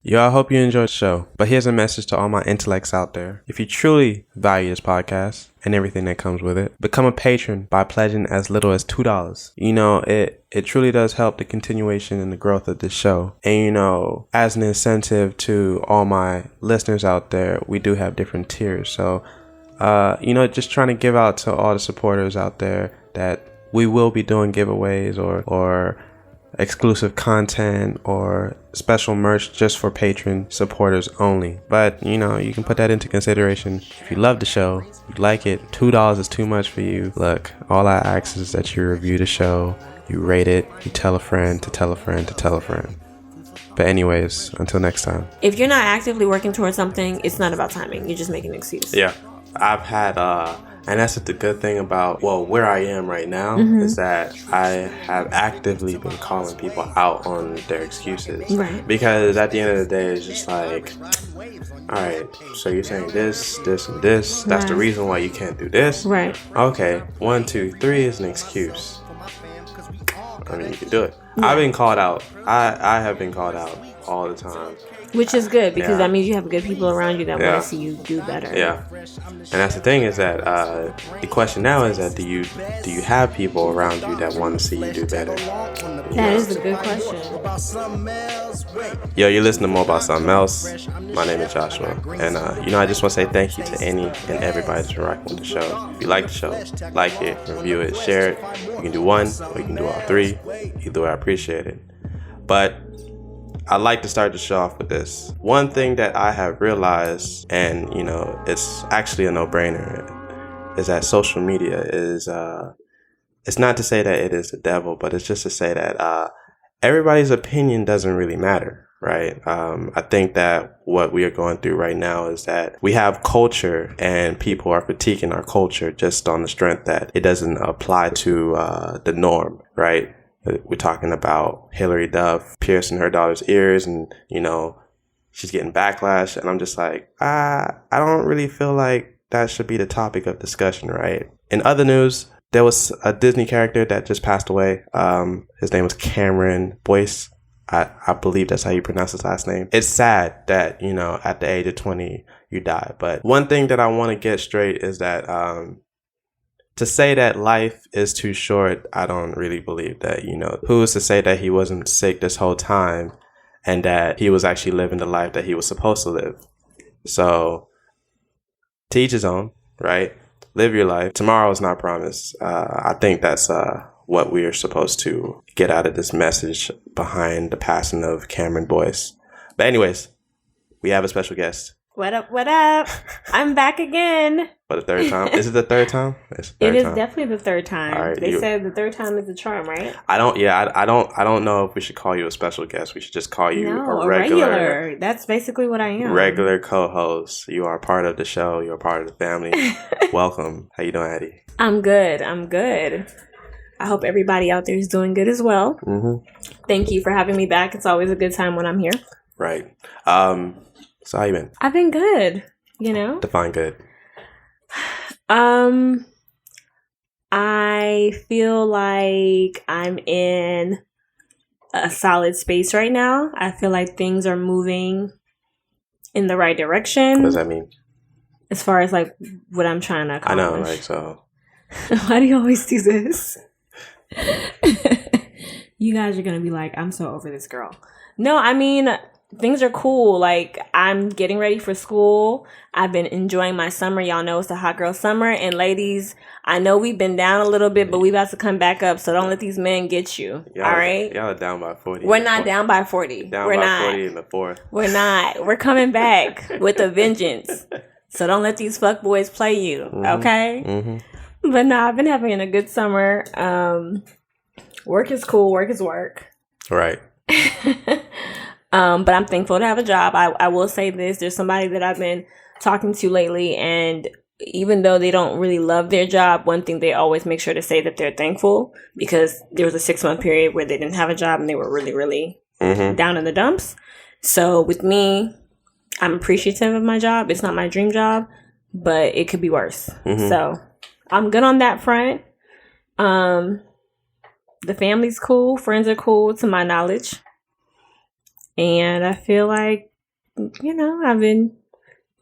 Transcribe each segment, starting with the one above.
Yo, I hope you enjoyed the show. But here's a message to all my intellects out there. If you truly value this podcast and everything that comes with it, become a patron by pledging as little as $2. You know, it truly does help the continuation and the growth of this show. And you know, as an incentive to all my listeners out there, we do have different tiers. So, just trying to give out to all the supporters out there that we will be doing giveaways or exclusive content or special merch just for patron supporters only. But you know, you can put that into consideration. If you love the show, you like it, $2 is too much for you. Look, all I ask is that you review the show, you rate it, you tell a friend to tell a friend to tell a friend. But anyways, until next time. If you're not actively working towards something, it's not about timing. You're just making an excuse. Yeah. I've had and that's the good thing about where I am right now is that I have actively been calling people out on their excuses. Right. Because at the end of the day, it's just like, all right, so you're saying this, this, and this. That's the reason why you can't do this. Right. Okay, 1, 2, 3 is an excuse. I mean, you can do it. Yeah. I've been called out. I have been called out all the time. Which is good because that means you have good people around you that want to see you do better. Yeah, and that's the thing is that the question now is that do you have people around you that want to see you do better? That is a good question. Yo, you're listening to More About Something Else. My name is Joshua, and I just want to say thank you to any and everybody that's been rocking with the show. If you like the show, like it, review it, share it. You can do one, or you can do all three. Either way, I appreciate it. But I'd like to start the show off with this. One thing that I have realized, and you know, it's actually a no-brainer, is that social media is, it's not to say that it is the devil, but it's just to say that everybody's opinion doesn't really matter, right? I think that what we are going through right now is that we have culture and people are critiquing our culture just on the strength that it doesn't apply to the norm, right? We're talking about Hillary Duff piercing her daughter's ears and, you know, she's getting backlash. And I'm just like, I don't really feel like that should be the topic of discussion, right? In other news, there was a Disney character that just passed away. His name was Cameron Boyce. I believe that's how you pronounce his last name. It's sad that, you know, at the age of 20, you die. But one thing that I want to get straight is that to say that life is too short, I don't really believe that, you know. Who is to say that he wasn't sick this whole time and that he was actually living the life that he was supposed to live? So, to each his own, right? Live your life. Tomorrow is not promised. I think that's what we are supposed to get out of this message behind the passing of Cameron Boyce. But anyways, we have a special guest. What up, what up? I'm back again. For the third time? Is it the third time? It is definitely the third time. All right, they said the third time is the charm, right? I don't know if we should call you a special guest. We should just call you a regular. That's basically what I am. Regular co-host. You are part of the show. You're part of the family. Welcome. How you doing, Eddie? I'm good. I hope everybody out there is doing good as well. Mm-hmm. Thank you for having me back. It's always a good time when I'm here. Right. So how you been? I've been good, you know? Define good. I feel like I'm in a solid space right now. I feel like things are moving in the right direction. What does that mean? As far as like what I'm trying to accomplish. I know, like so. Why do you always do this? You guys are going to be like, I'm so over this girl. No, I mean, things are cool. Like, I'm getting ready for school. I've been enjoying my summer. Y'all know it's a hot girl summer. And ladies, I know we've been down a little bit, but we about to come back up. So don't let these men get you. All right? Y'all are down by 40. We're not down by 40. We're not. 40 in the fourth. We're not. We're coming back with a vengeance. So don't let these fuck boys play you. Okay? Mm-hmm. But no, I've been having a good summer. Work is cool. Work is work. Right. But I'm thankful to have a job. I will say this. There's somebody that I've been talking to lately, and even though they don't really love their job, one thing they always make sure to say that they're thankful, because there was a 6-month period where they didn't have a job and they were really, really down in the dumps. So with me, I'm appreciative of my job. It's not my dream job, but it could be worse. So I'm good on that front. The family's cool. Friends are cool to my knowledge. And I feel like I've been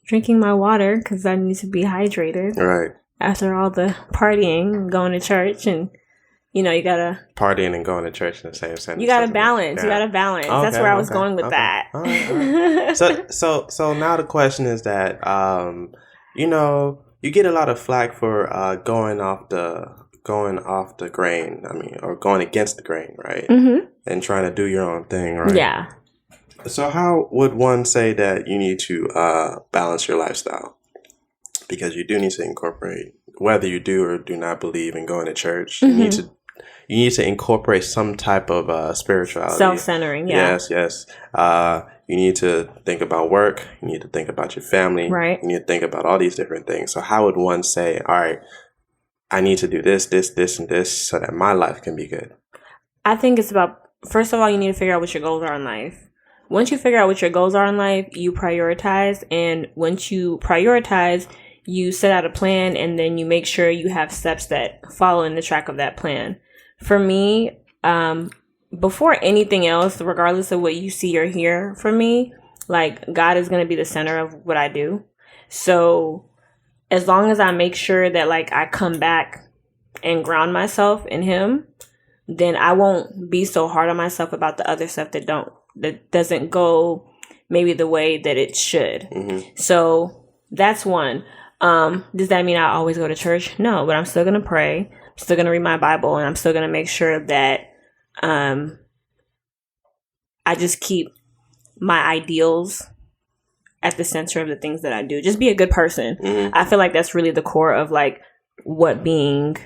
drinking my water because I need to be hydrated. Right. After all the partying and going to church, and you gotta partying and going to church in the same sentence. You gotta balance. Yeah. You gotta balance. Okay, that's where I was going with that. All right. So now the question is that you get a lot of flack for going off the grain. I mean, or going against the grain, right? Mm-hmm. And trying to do your own thing, right? Yeah. So how would one say that you need to balance your lifestyle? Because you do need to incorporate, whether you do or do not believe in going to church, mm-hmm. you need to incorporate some type of spirituality. Self-centering, yeah. Yes. You need to think about work. You need to think about your family. Right. You need to think about all these different things. So how would one say, all right, I need to do this, and this so that my life can be good? I think it's about, first of all, you need to figure out what your goals are in life. Once you figure out what your goals are in life, you prioritize. And once you prioritize, you set out a plan, and then you make sure you have steps that follow in the track of that plan. For me, before anything else, regardless of what you see or hear from me, like, God is going to be the center of what I do. So as long as I make sure that, like, I come back and ground myself in Him, then I won't be so hard on myself about the other stuff that doesn't go maybe the way that it should. Mm-hmm. So that's one. Does that mean I always go to church? No, but I'm still going to pray. I'm still going to read my Bible, and I'm still going to make sure that I just keep my ideals at the center of the things that I do. Just be a good person. Mm-hmm. I feel like that's really the core of, like, what being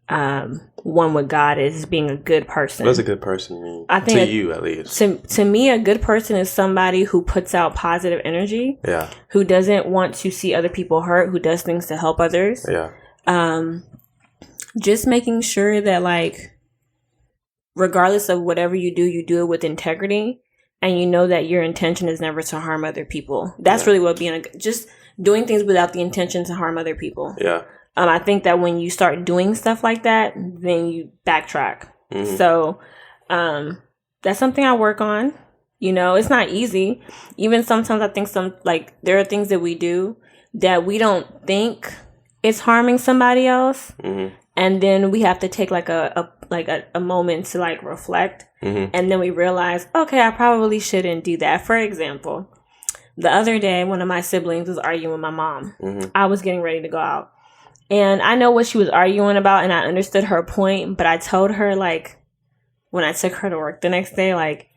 one with God is being a good person. What does a good person mean? I think you, at least. To me, a good person is somebody who puts out positive energy. Yeah. Who doesn't want to see other people hurt, who does things to help others. Yeah. Just making sure that, like, regardless of whatever you do it with integrity, and you know that your intention is never to harm other people. That's really what just doing things without the intention to harm other people. Yeah. I think that when you start doing stuff like that, then you backtrack. Mm-hmm. So that's something I work on. It's not easy. Even sometimes I think there are things that we do that we don't think is harming somebody else. Mm-hmm. And then we have to take like a moment to, like, reflect. Mm-hmm. And then we realize, okay, I probably shouldn't do that. For example, the other day, one of my siblings was arguing with my mom. Mm-hmm. I was getting ready to go out. And I know what she was arguing about, and I understood her point, but I told her, like, when I took her to work the next day, like,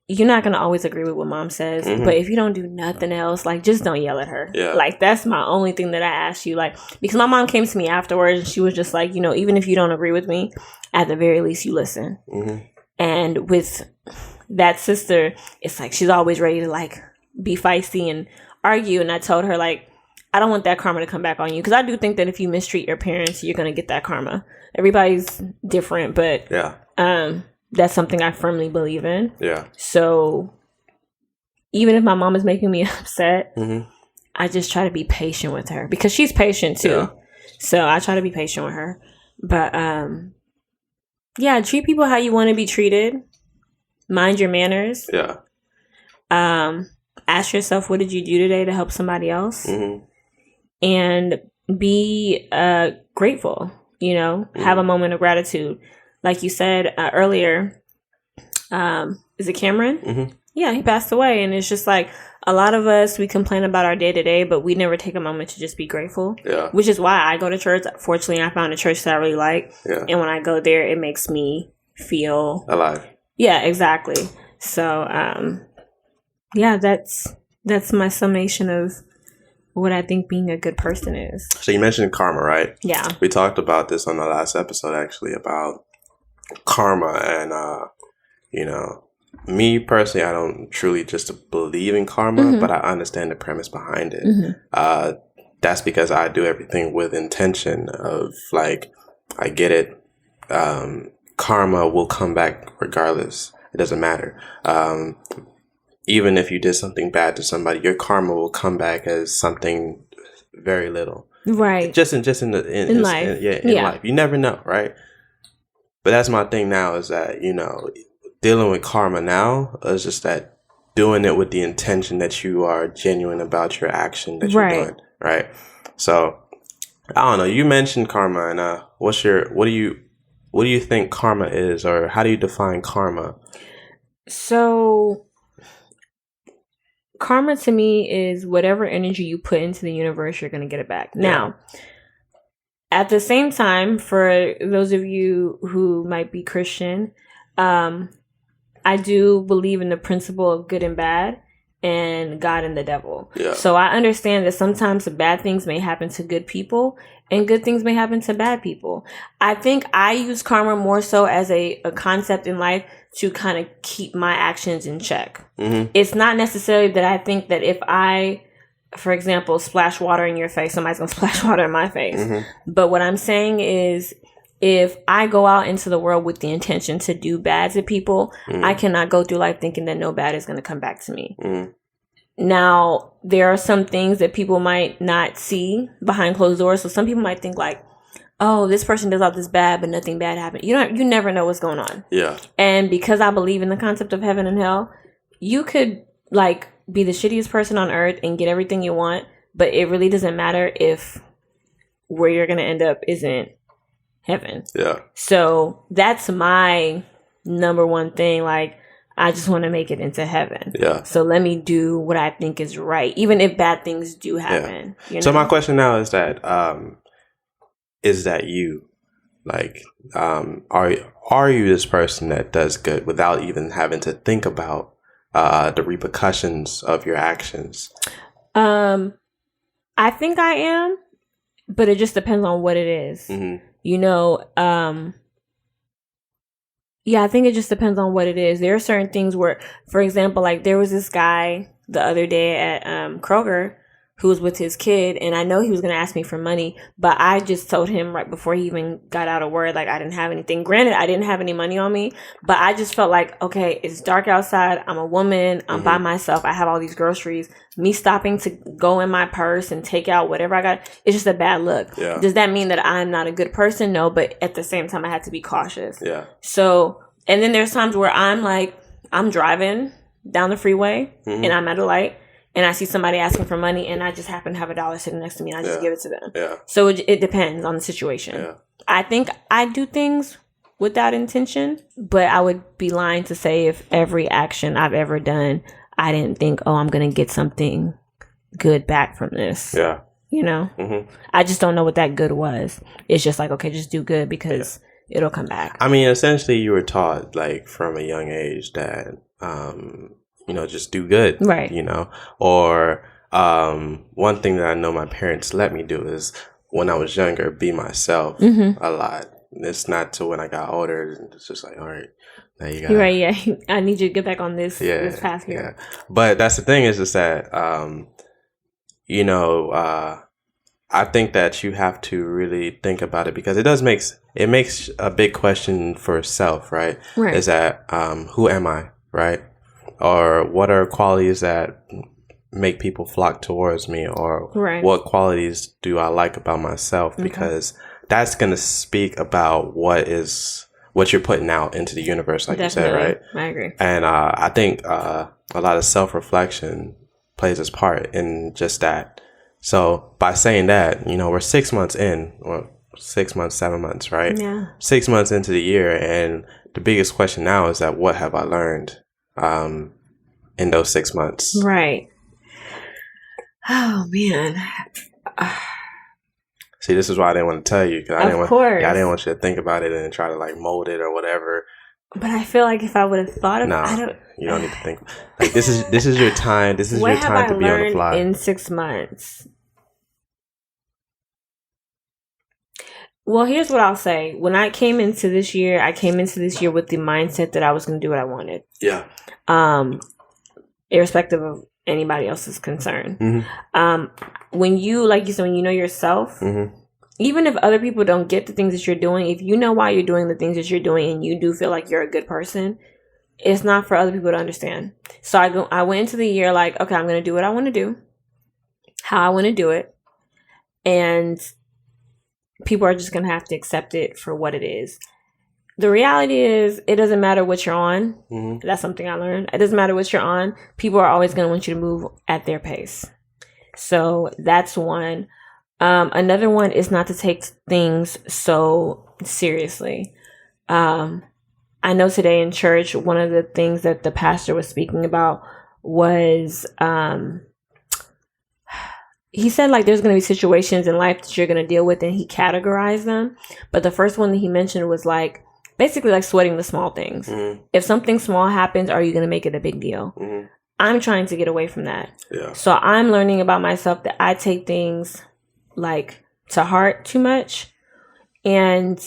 you're not going to always agree with what mom says, mm-hmm. but if you don't do nothing else, like, just don't yell at her. Yeah. Like, that's my only thing that I asked you, like, because my mom came to me afterwards, and she was just like, even if you don't agree with me, at the very least, you listen. Mm-hmm. And with that sister, it's like, she's always ready to, like, be feisty and argue, and I told her, like, I don't want that karma to come back on you, because I do think that if you mistreat your parents, you're going to get that karma. Everybody's different, but that's something I firmly believe in. Yeah. So even if my mom is making me upset, mm-hmm. I just try to be patient with her, because she's patient too. Yeah. So I try to be patient with her. But treat people how you want to be treated. Mind your manners. Yeah. Ask yourself, what did you do today to help somebody else? Mm-hmm. And be grateful, mm-hmm. Have a moment of gratitude. Like you said earlier, is it Cameron? Mm-hmm. Yeah, he passed away. And it's just like, a lot of us, we complain about our day to day, but we never take a moment to just be grateful. Yeah. Which is why I go to church. Fortunately, I found a church that I really like. Yeah. And when I go there, it makes me feel alive. Yeah, exactly. So, that's my summation of what I think being a good person is. So you mentioned karma, right? Yeah. We talked about this on the last episode, actually, about karma. And, me personally, I don't truly just believe in karma, mm-hmm. but I understand the premise behind it. Mm-hmm. That's because I do everything with intention of, like, I get it. Karma will come back regardless. It doesn't matter. Even if you did something bad to somebody, your karma will come back as something very little. Right. Just in life. In life. You never know, right? But that's my thing now, is that, dealing with karma now is just that doing it with the intention that you are genuine about your action that you're doing, right? So I don't know. You mentioned karma, and what do you think karma is, or how do you define karma? So karma to me is whatever energy you put into the universe, you're going to get it back. Yeah. Now, at the same time, for those of you who might be Christian, I do believe in the principle of good and bad and God and the devil. Yeah. So I understand that sometimes bad things may happen to good people and good things may happen to bad people. I think I use karma more so as a concept in life to kind of keep my actions in check. Mm-hmm. It's not necessarily that I think that if I, for example, splash water in your face, somebody's going to splash water in my face. Mm-hmm. But what I'm saying is, if I go out into the world with the intention to do bad to people, I cannot go through life thinking that no bad is going to come back to me. Now, there are some things that people might not see behind closed doors. So some people might think like, oh, this person does all this bad, but nothing bad happened. You never know what's going on. Yeah. And because I believe in the concept of heaven and hell, you could like be the shittiest person on earth and get everything you want, but it really doesn't matter if where you're going to end up isn't heaven. Yeah. So that's my number one thing. Like, I just want to make it into heaven. Yeah. So let me do what I think is right, even if bad things do happen. Yeah. You know? So my question now is that you, like, are you this person that does good without even having to think about the repercussions of your actions? I think I am, but it just depends on what it is. Mm-hmm. You know, yeah, I think it just depends on what it is. There are certain things where, for example, like there was this guy the other day at Kroger who was with his kid, and I know he was going to ask me for money, but I just told him right before he even got out of word, like I didn't have anything. Granted, I didn't have any money on me, but I just felt like, okay, it's dark outside. I'm a woman. I'm by myself. I have all these groceries. Me stopping to go in my purse and take out whatever I got, it's just a bad look. Yeah. Does that mean that I'm not a good person? No, but at the same time, I had to be cautious. Yeah. So, and then there's times where I'm like, I'm driving down the freeway and I'm at a light, and I see somebody asking for money, and I just happen to have $1 sitting next to me, and I just give it to them. Yeah. So it depends on the situation. Yeah. I think I do things without intention, but I would be lying to say if every action I've ever done, I didn't think, oh, I'm going to get something good back from this. Yeah. You know? Mm-hmm. I just don't know what that good was. It's just like, okay, just do good because it'll come back. I mean, essentially, you were taught, like, from a young age that... you know, just do good, right? You know, or one thing that I know my parents let me do is when I was younger, be myself a lot. It's not till when I got older, it's just like, all right, now you got. Right, yeah. I need you to get back on this path here. Yeah. But that's the thing is just that, you know, I think that you have to really think about it because it makes a big question for self, right? Right. Is that who am I, right? Or what are qualities that make people flock towards me? Or what qualities do I like about myself? Because that's going to speak about what you're putting out into the universe, like Definitely. You said, right? I agree. And I think a lot of self-reflection plays its part in just that. So by saying that, you know, we're 6 months in, or 6 months, 7 months, right? Yeah. 6 months into the year. And the biggest question now is that what have I learned? In those 6 months. Right. Oh, man. See, this is why I didn't want to tell you. Cause I didn't want you to think about it and try to like mold it or whatever. But I feel like if I would have thought of it, you don't need to think. Like this is your time. This is your time to be on the fly. In 6 months. Well, here's what I'll say. When I came into this year, with the mindset that I was going to do what I wanted. Yeah. Irrespective of anybody else's concern. Mm-hmm. When you, like you said, when you know yourself, even if other people don't get the things that you're doing, if you know why you're doing the things that you're doing and you do feel like you're a good person, it's not for other people to understand. So I went into the year like, okay, I'm going to do what I want to do, how I want to do it. And people are just going to have to accept it for what it is. the reality is, it doesn't matter what you're on. Mm-hmm. That's something I learned. It doesn't matter what you're on. People are always going to want you to move at their pace. So that's one. Another one is not to take things so seriously. I know today in church, one of the things that the pastor was speaking about was, he said like there's going to be situations in life that you're going to deal with, and he categorized them. But the first one that he mentioned was like, basically like sweating the small things. Mm-hmm. If something small happens, are you going to make it a big deal? Mm-hmm. I'm trying to get away from that. Yeah. So I'm learning about myself that I take things like to heart too much, and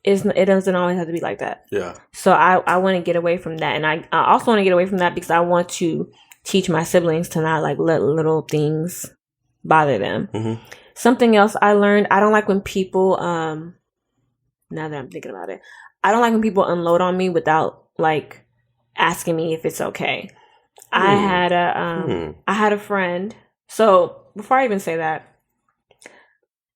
it doesn't always have to be like that. Yeah. So I want to get away from that, and I also want to get away from that because I want to teach my siblings to not like let little things bother them. Mm-hmm. Something else I learned, I don't like when people now that I'm thinking about it, I don't like when people unload on me without like asking me if it's okay. I had a friend. So before I even say that,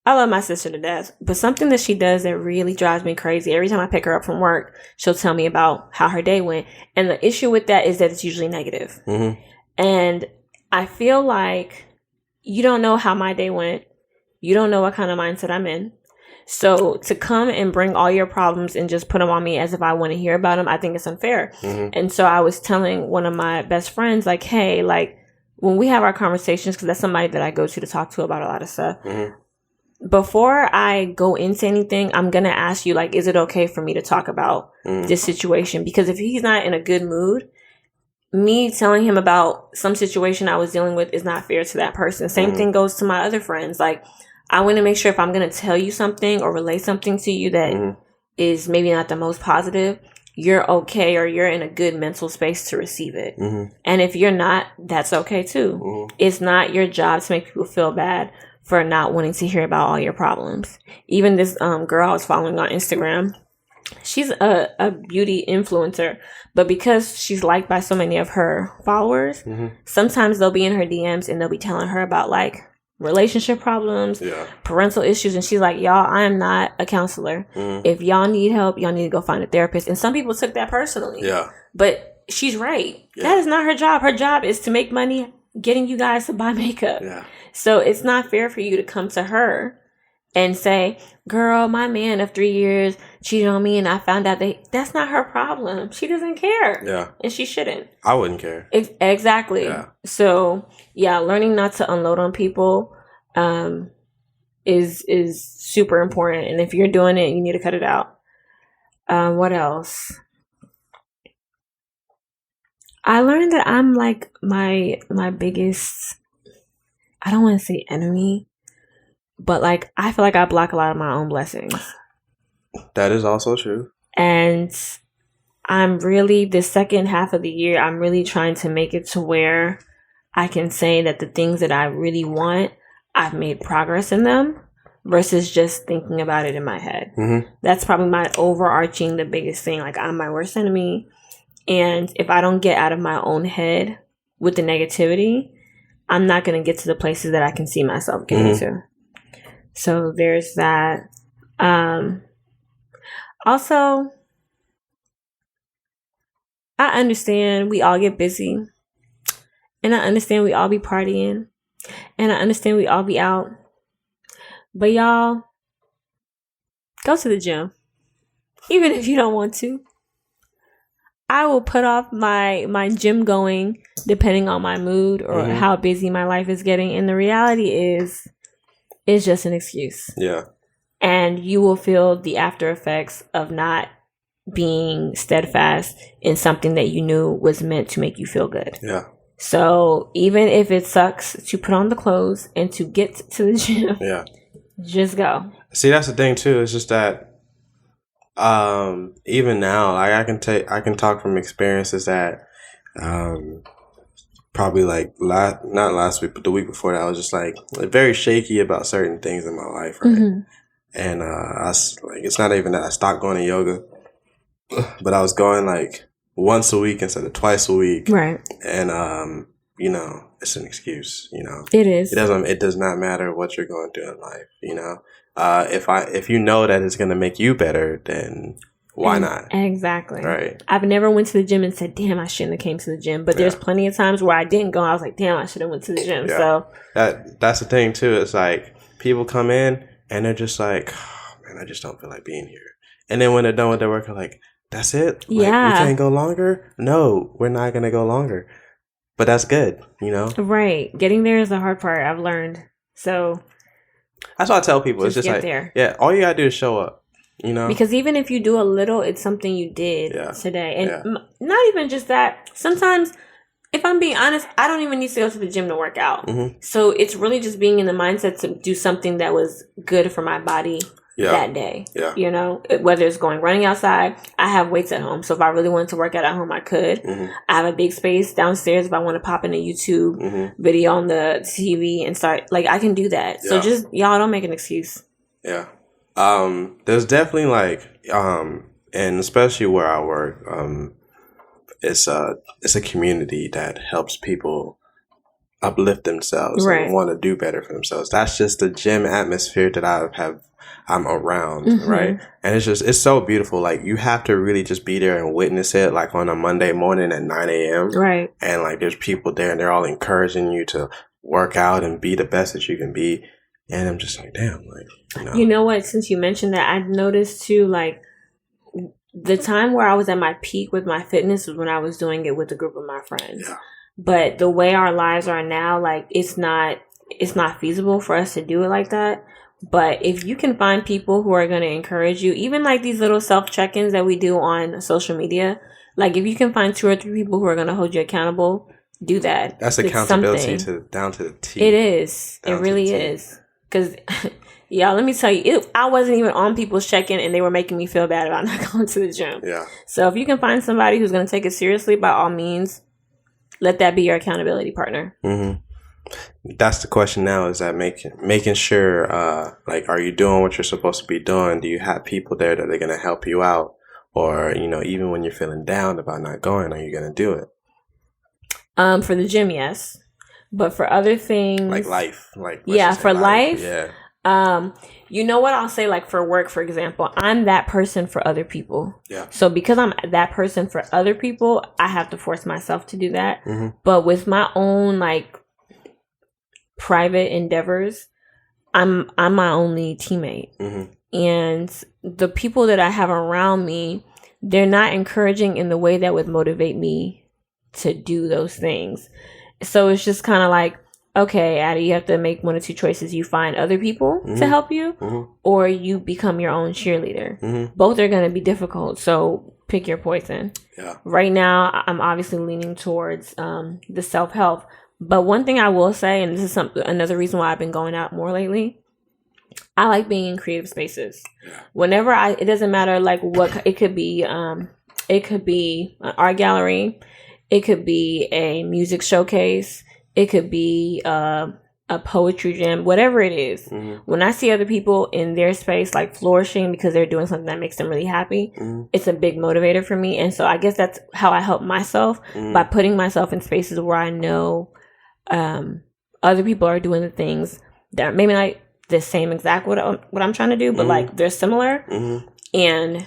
I love my sister to death, but something that she does that really drives me crazy. Every time I pick her up from work, she'll tell me about how her day went. And the issue with that is that it's usually negative. Mm-hmm. And I feel like you don't know how my day went. You don't know what kind of mindset I'm in. So to come and bring all your problems and just put them on me as if I want to hear about them, I think it's unfair. Mm-hmm. And so I was telling one of my best friends, like, hey, like when we have our conversations, because that's somebody that I go to talk to about a lot of stuff. Mm-hmm. Before I go into anything, I'm going to ask you, like, is it okay for me to talk about this situation? Because if he's not in a good mood, me telling him about some situation I was dealing with is not fair to that person. Same thing goes to my other friends. Like, I want to make sure if I'm going to tell you something or relay something to you that is maybe not the most positive, you're okay or you're in a good mental space to receive it. Mm-hmm. And if you're not, that's okay too. Mm-hmm. It's not your job to make people feel bad for not wanting to hear about all your problems. Even this girl I was following on Instagram, she's a beauty influencer, but because she's liked by so many of her followers, sometimes they'll be in her DMs and they'll be telling her about like relationship problems, parental issues, and she's like, y'all, I am not a counselor. If y'all need help, y'all need to go find a therapist. And some people took that personally. Yeah. But she's right. Yeah. That is not her job. Her job is to make money getting you guys to buy makeup. Yeah. So it's not fair for you to come to her and say, girl, my man of 3 years cheated on me and I found out that's not her problem. She doesn't care. Yeah. And she shouldn't. I wouldn't care. Exactly. Yeah. So yeah, learning not to unload on people is super important. And if you're doing it, you need to cut it out. What else? I learned that I'm like my biggest, I don't want to say enemy, but like I feel like I block a lot of my own blessings. That is also true. And I'm really, the second half of the year, I'm really trying to make it to where I can say that the things that I really want, I've made progress in them versus just thinking about it in my head. Mm-hmm. That's probably my overarching, the biggest thing. Like, I'm my worst enemy. And if I don't get out of my own head with the negativity, I'm not going to get to the places that I can see myself getting to. So there's that. Also, I understand we all get busy. And I understand we all be partying. And I understand we all be out. But y'all, go to the gym. Even if you don't want to. I will put off my gym going depending on my mood or how busy my life is getting. And the reality is, it's just an excuse. Yeah. And you will feel the after effects of not being steadfast in something that you knew was meant to make you feel good. Yeah. So even if it sucks to put on the clothes and to get to the gym, just go. See, that's the thing too. It's just that even now, like I can talk from experiences that probably like not last week, but the week before that, I was just like very shaky about certain things in my life, right? Mm-hmm. And it's not even that I stopped going to yoga, but I was going like once a week instead of twice a week, right? And you know, it's an excuse. You know, it is. It does not matter what you're going through in life. You know, if you know that it's gonna make you better, then why not? Exactly. Right. I've never went to the gym and said, damn, I shouldn't have came to the gym. But there's plenty of times where I didn't go. I was like, damn, I should have went to the gym. Yeah. So that's the thing too. It's like people come in and they're just like, oh, man, I just don't feel like being here. And then when they're done with their work, they're like, that's it? Like, we can't go longer? No, we're not going to go longer. But that's good, you know? Right. Getting there is the hard part, I've learned. So that's what I tell people. It's just like, there. Yeah, all you got to do is show up. You know, because even if you do a little, it's something you did today. And not even just that. Sometimes, if I'm being honest, I don't even need to go to the gym to work out. Mm-hmm. So it's really just being in the mindset to do something that was good for my body that day. Yeah. You know, whether it's going running outside, I have weights at home. So if I really wanted to work out at home, I could. Mm-hmm. I have a big space downstairs if I want to pop in a YouTube video on the TV and start, like, I can do that. Yeah. So just, y'all don't make an excuse. Yeah. There's definitely like, and especially where I work, it's a community that helps people uplift themselves and want to do better for themselves. That's just the gym atmosphere that I'm around, right? And it's so beautiful. Like, you have to really just be there and witness it, like on a Monday morning at 9 a.m. Right. And like, there's people there and they're all encouraging you to work out and be the best that you can be. And I'm just like, damn, like, you know what? Since you mentioned that, I noticed too, like, the time where I was at my peak with my fitness was when I was doing it with a group of my friends. Yeah. But the way our lives are now, like, it's not feasible for us to do it like that. But if you can find people who are going to encourage you, even like these little self check-ins that we do on social media, like, if you can find 2 or 3 people who are going to hold you accountable, do that. That's accountability down to the T. It is. It really is. Because, y'all, let me tell you, I wasn't even on people's check-in and they were making me feel bad about not going to the gym. Yeah. So if you can find somebody who's going to take it seriously, by all means, let that be your accountability partner. Mm-hmm. That's the question now, is that making sure, like, are you doing what you're supposed to be doing? Do you have people there that are going to help you out? Or, you know, even when you're feeling down about not going, are you going to do it? For the gym, yes. But for other things, like life, like, for life, you know what I'll say, like, for work, for example, I'm that person for other people. Yeah. So because I'm that person for other people, I have to force myself to do that. Mm-hmm. But with my own, like, private endeavors, I'm my only teammate. Mm-hmm. And the people that I have around me, they're not encouraging in the way that would motivate me to do those things. So it's just kind of like, okay, Addie, you have to make 1 or 2 choices. You find other people to help you, or you become your own cheerleader. Mm-hmm. Both are going to be difficult, so pick your poison. Yeah. Right now, I'm obviously leaning towards the self-help. But one thing I will say, and this is another reason why I've been going out more lately, I like being in creative spaces. Yeah. Whenever it doesn't matter, like, what it could be an art gallery. It could be a music showcase. It could be a poetry jam, whatever it is. Mm-hmm. When I see other people in their space, like, flourishing because they're doing something that makes them really happy, it's a big motivator for me. And so I guess that's how I help myself, by putting myself in spaces where I know other people are doing the things that are maybe not the same exact what I'm trying to do, but like, they're similar, and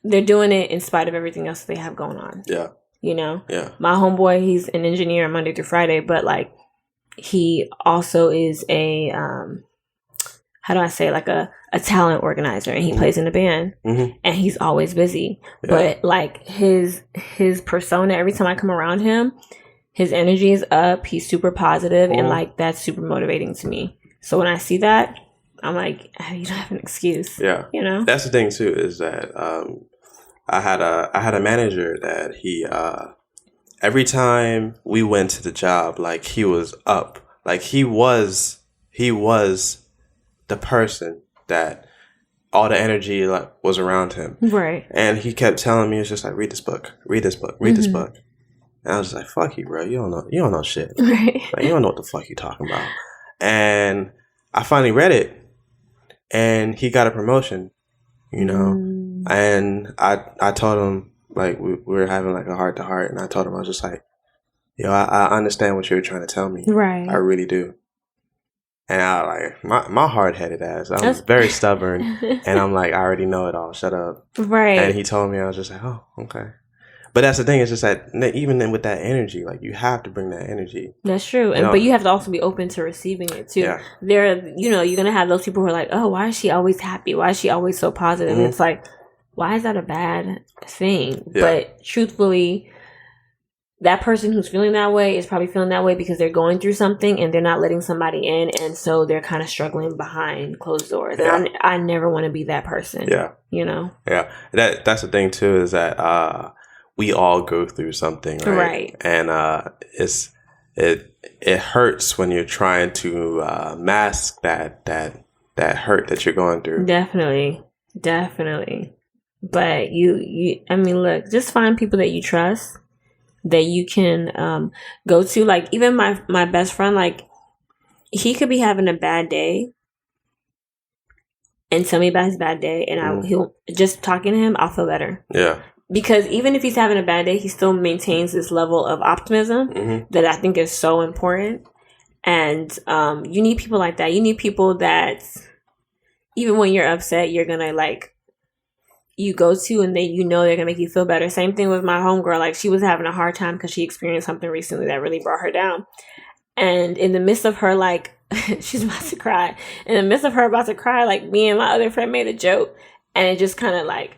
they're doing it in spite of everything else they have going on. Yeah. You know? Yeah. My homeboy, he's an engineer Monday through Friday, but, like, he also is a, how do I say, like, a talent organizer, and he plays in a band, and he's always busy. Yeah. But, like, his persona, every time I come around him, his energy is up. He's super positive, and, like, that's super motivating to me. So when I see that, I'm like, you don't have an excuse. Yeah. You know? That's the thing, too, is that, I had a manager that he, every time we went to the job, like, he was up, like, he was the person that all the energy, like, was around him. Right. And he kept telling me, it's just like, read this book, read this book, read this book. And I was just like, fuck you, bro. You don't know shit. Right. Like, you don't know what the fuck you talking about. And I finally read it, and he got a promotion, you know? And I told him, like, we were having, like, a heart-to-heart, and I told him, I was just like, yo, I understand what you were trying to tell me. Right. I really do. And I like my hard-headed ass. I'm very stubborn, and I'm like, I already know it all. Shut up. Right. And he told me, I was just like, oh, okay. But that's the thing. It's just that even then with that energy, like you have to bring that energy. That's true. But you have to also be open to receiving it too. Yeah. You're gonna have those people who are like, oh, why is she always happy? Why is she always so positive? Mm-hmm. And it's like, why is that a bad thing? Yeah. But truthfully, that person who's feeling that way is probably feeling that way because they're going through something and they're not letting somebody in, and so they're kind of struggling behind closed doors. Yeah. And I never want to be that person. Yeah. Yeah. That's the thing too, is that we all go through something, right? Right. And it hurts when you're trying to mask that hurt that you're going through. Definitely. But I mean, look, just find people that you trust, that you can go to. Like, even my best friend, like, he could be having a bad day and tell me about his bad day, and he'll just talking to him, I'll feel better. Yeah. Because even if he's having a bad day, he still maintains this level of optimism that I think is so important. And you need people like that. You need people that even when you're upset, you're gonna like, you go to, and they're gonna make you feel better. Same thing with my homegirl. Like, she was having a hard time because she experienced something recently that really brought her down. And in the midst of her, like, she's about to cry. In the midst of her about to cry, like, me and my other friend made a joke, and it just kind of like,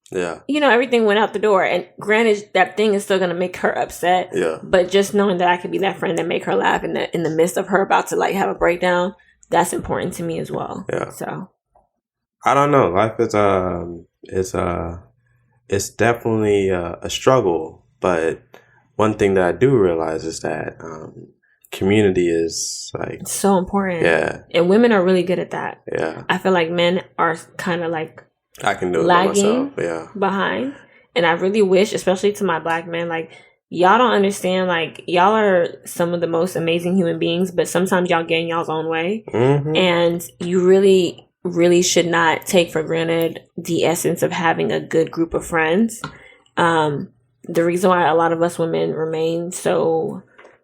yeah, everything went out the door. And granted, that thing is still gonna make her upset. Yeah. But just knowing that I could be that friend that make her laugh in the midst of her about to like have a breakdown, that's important to me as well. Yeah. So I don't know. Life is it's definitely a struggle, but one thing that I do realize is that community is like, it's so important. Yeah. And women are really good at that. Yeah. I feel like men are kind of like, I can do it by myself. Yeah. Behind. And I really wish, especially to my black men, like, y'all don't understand, like, y'all are some of the most amazing human beings, but sometimes y'all get in y'all's own way. Mm-hmm. And you really, really should not take for granted the essence of having a good group of friends. The reason why a lot of us women remain so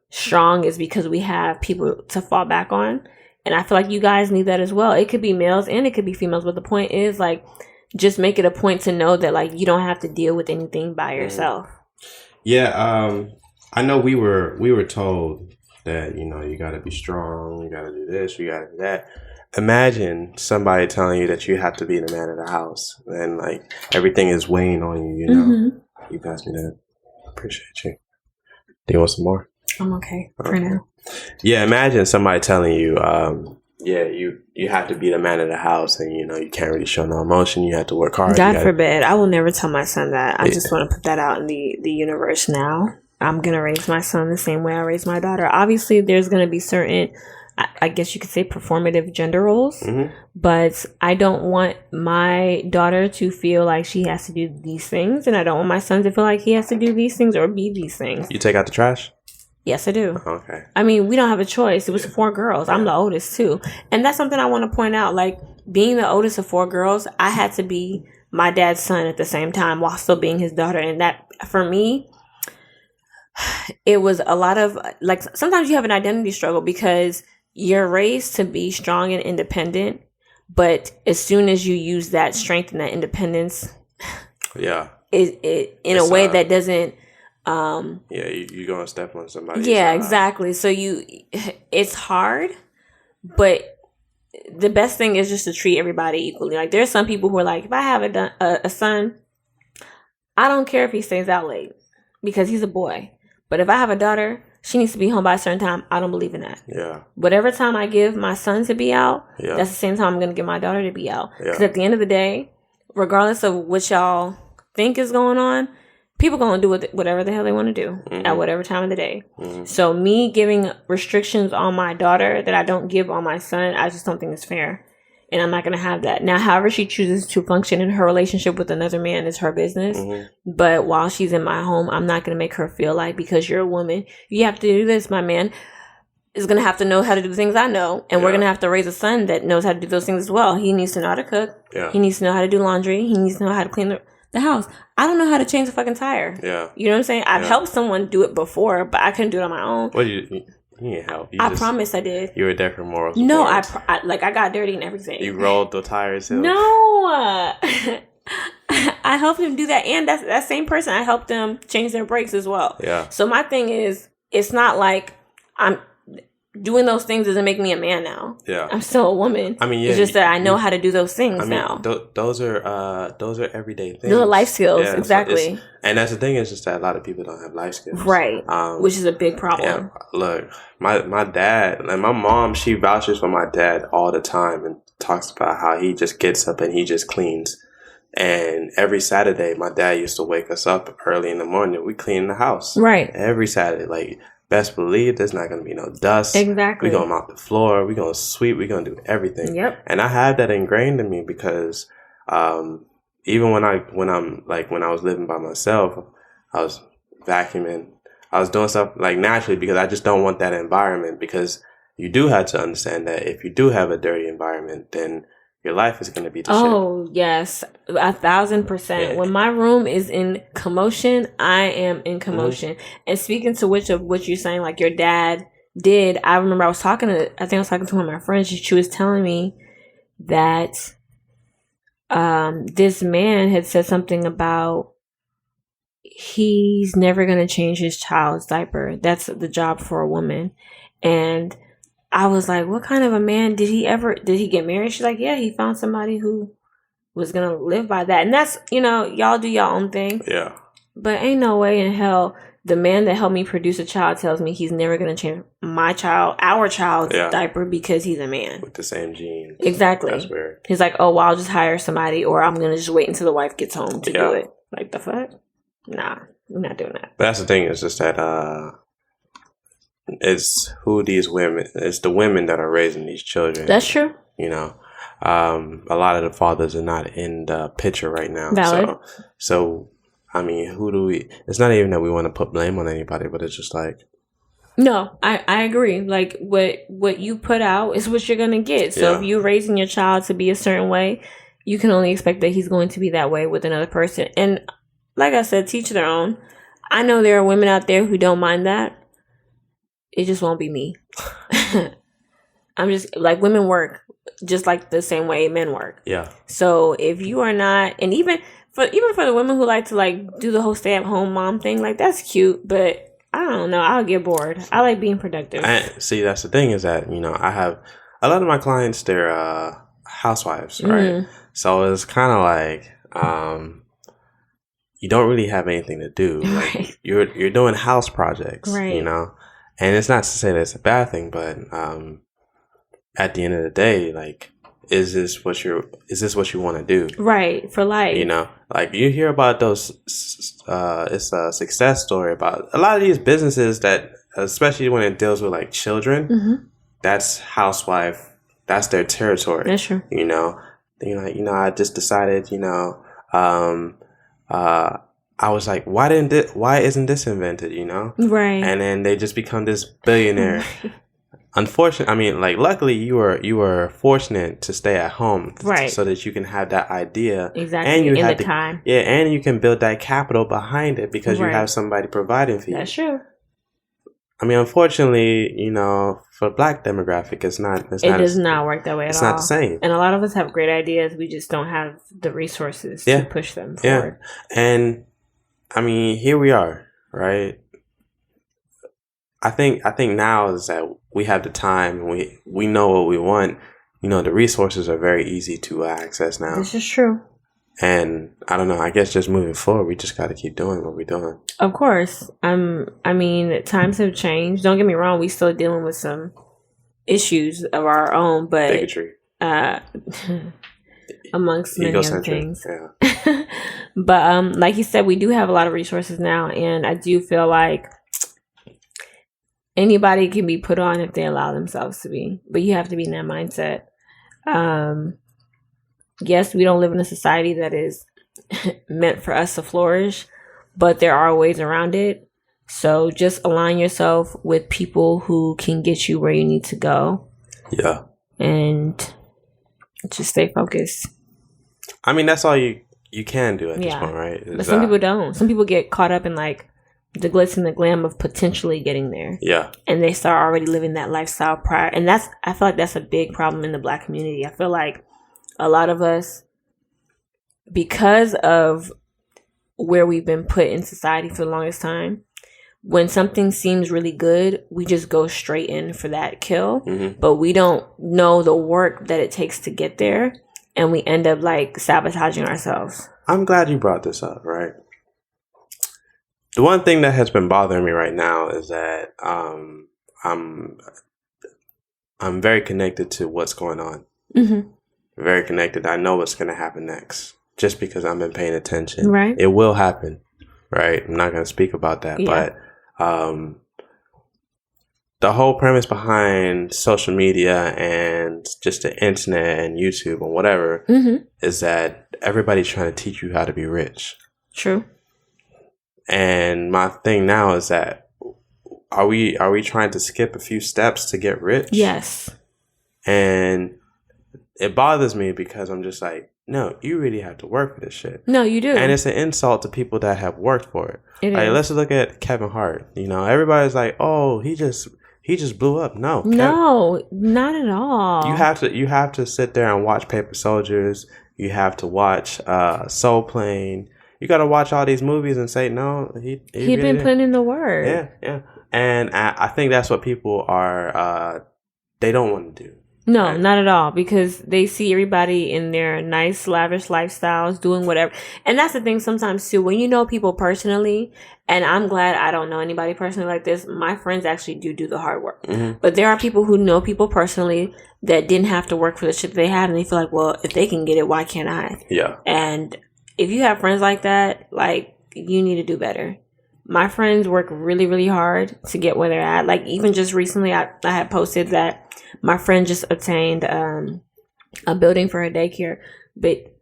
strong is because we have people to fall back on. And I feel like you guys need that as well. It could be males and it could be females, but the point is, like, just make it a point to know that, like, you don't have to deal with anything by yourself. Yeah, I know we were told that, you got to be strong, you got to do this, you got to do that. Imagine somebody telling you that you have to be the man of the house, and like everything is weighing on you. Mm-hmm. You pass me that. Appreciate you. Do you want some more? I'm okay for now. Yeah, imagine somebody telling you, you have to be the man of the house, and you can't really show no emotion. You have to work hard. God forbid. I will never tell my son that. I just want to put that out in the universe now. I'm going to raise my son the same way I raised my daughter. Obviously, there's going to be certain, I guess you could say, performative gender roles. Mm-hmm. But I don't want my daughter to feel like she has to do these things. And I don't want my son to feel like he has to do these things or be these things. You take out the trash? Yes, I do. Okay. I mean, we don't have a choice. It was 4 girls. I'm the oldest, too. And that's something I want to point out. Like, being the oldest of 4 girls, I had to be my dad's son at the same time while still being his daughter. And that, for me, it was a lot of, like, sometimes you have an identity struggle because you're raised to be strong and independent. But as soon as you use that strength and that independence, in a way that doesn't, you're gonna step on somebody. Yeah, exactly. So it's hard, but the best thing is just to treat everybody equally. Like, there's some people who are like, if I have a son, I don't care if he stays out late because he's a boy. But if I have a daughter, she needs to be home by a certain time. I don't believe in that. Yeah. Whatever time I give my son to be out, that's the same time I'm gonna give my daughter to be out. Because at the end of the day, regardless of what y'all think is going on, people going to do whatever the hell they want to do at whatever time of the day. Mm-hmm. So me giving restrictions on my daughter that I don't give on my son, I just don't think it's fair. And I'm not going to have that. Now, however she chooses to function in her relationship with another man is her business. Mm-hmm. But while she's in my home, I'm not going to make her feel like, because you're a woman, you have to do this. My man is going to have to know how to do the things I know. And we're going to have to raise a son that knows how to do those things as well. He needs to know how to cook. Yeah. He needs to know how to do laundry. He needs to know how to clean the house. I don't know how to change a fucking tire. Yeah. You know what I'm saying? I've helped someone do it before, but I couldn't do it on my own. Well, you You didn't help. I promise I did. You were there for moral support. No, I got dirty and everything. You rolled the tires. No. I helped him do that, and that same person, I helped them change their brakes as well. Yeah. So my thing is, it's not like I'm doing those things doesn't make me a man now. Yeah. I'm still a woman. I mean, yeah, it's just that I know how to do those things now. Those are everyday things. Those are life skills, yeah, exactly. And that's the thing, is just that a lot of people don't have life skills, right? Which is a big problem. Yeah, look, my dad and my mom, she vouches for my dad all the time and talks about how he just gets up and he just cleans. And every Saturday, my dad used to wake us up early in the morning. We clean the house, right? Every Saturday, like. Best believe there's not going to be no dust. Exactly. We're going to mop the floor. We're going to sweep. We're going to do everything. Yep. And I have that ingrained in me because even when I was living by myself, I was vacuuming. I was doing stuff like naturally because I just don't want that environment, because you do have to understand that if you do have a dirty environment, then your life is going to be the shit. Oh, yes. 1,000%. Yeah. When my room is in commotion, I am in commotion. Mm-hmm. And speaking to which of what you're saying, like your dad did, I remember I was talking to one of my friends. She was telling me that this man had said something about he's never going to change his child's diaper. That's the job for a woman. And I was like, what kind of a man did he get married? She's like, yeah, he found somebody who was going to live by that. And that's, y'all do your own thing. Yeah. But ain't no way in hell the man that helped me produce a child tells me he's never going to change our child's diaper because he's a man. With the same genes. Exactly. That's weird. He's like, oh, well, I'll just hire somebody, or I'm going to just wait until the wife gets home to do it. Like, the fuck? Nah, we're not doing that. But that's the thing, is just that, it's the women that are raising these children. That's true. A lot of the fathers are not in the picture right now. Valid. So I mean, it's not even that we want to put blame on anybody, but it's just like. No, I agree. Like what you put out is what you're going to get. So if you're raising your child to be a certain way, you can only expect that he's going to be that way with another person. And like I said, teach their own. I know there are women out there who don't mind that. It just won't be me. I'm just like, women work just like the same way men work. Yeah. So if you are not, and even for the women who like to like do the whole stay at home mom thing, like that's cute, but I don't know, I'll get bored. I like being productive. See, that's the thing, is that, I have a lot of my clients, they're housewives, right? So it's kind of like, you don't really have anything to do. Like, right. You're doing house projects, right. And it's not to say that it's a bad thing, but at the end of the day, like, is this what you want to do? Right, for life. Like you hear about those. It's a success story about a lot of these businesses that, especially when it deals with like children. Mm-hmm. That's housewife. That's their territory. That's true. I just decided. I was like, why isn't this invented? Right. And then they just become this billionaire. Unfortunately, luckily you were fortunate to stay at home, right? So that you can have that idea, exactly, and you had the time, and you can build that capital behind it because you have somebody providing for you. That's true. Unfortunately, for Black demographic, it does not work that way at all. It's not the same. And a lot of us have great ideas. We just don't have the resources to push them forward. Yeah. And here we are, right? I think now is that we have the time and we know what we want. The resources are very easy to access now. This is true. And I don't know, I guess just moving forward, we just got to keep doing what we're doing. Of course. Times have changed. Don't get me wrong. We still dealing with some issues of our own, but bigotry. Amongst many other things. Yeah. But like you said, we do have a lot of resources now, and I do feel like anybody can be put on if they allow themselves to be, but you have to be in that mindset. Yes, we don't live in a society that is meant for us to flourish, but there are ways around it. So just align yourself with people who can get you where you need to go. Yeah. And just stay focused. That's all you can do at this point, right? But some people don't. Some people get caught up in like the glitz and the glam of potentially getting there. Yeah. And they start already living that lifestyle prior. And I feel like that's a big problem in the Black community. I feel like a lot of us, because of where we've been put in society for the longest time, when something seems really good, we just go straight in for that kill. Mm-hmm. But we don't know the work that it takes to get there. And we end up like sabotaging ourselves. I'm glad you brought this up, right? The one thing that has been bothering me right now is that I'm very connected to what's going on. Mm-hmm. Very connected. I know what's going to happen next just because I've been paying attention. Right. It will happen, right? I'm not going to speak about that, but the whole premise behind social media and just the internet and YouTube and whatever is that everybody's trying to teach you how to be rich. True. And my thing now is that are we trying to skip a few steps to get rich? Yes. And it bothers me because I'm just like, no, you really have to work for this shit. No, you do. And it's an insult to people that have worked for it. Let's look at Kevin Hart. You know, everybody's like, oh, he just blew up. No, not at all. You have to sit there and watch Paper Soldiers. You have to watch Soul Plane. You got to watch all these movies and say, no, he really been putting in the work. Yeah. And I think that's what people are, they don't want to do. No, right? Not at all. Because they see everybody in their nice, lavish lifestyles doing whatever. And that's the thing sometimes, too. When you know people personally, and I'm glad I don't know anybody personally like this, my friends actually do the hard work. Mm-hmm. But there are people who know people personally that didn't have to work for the shit they had. And they feel like, well, if they can get it, why can't I? Yeah. And if you have friends like that, like, you need to do better. My friends work really, really hard to get where they're at. Like, even just recently, I had posted that my friend just obtained a building for her daycare. But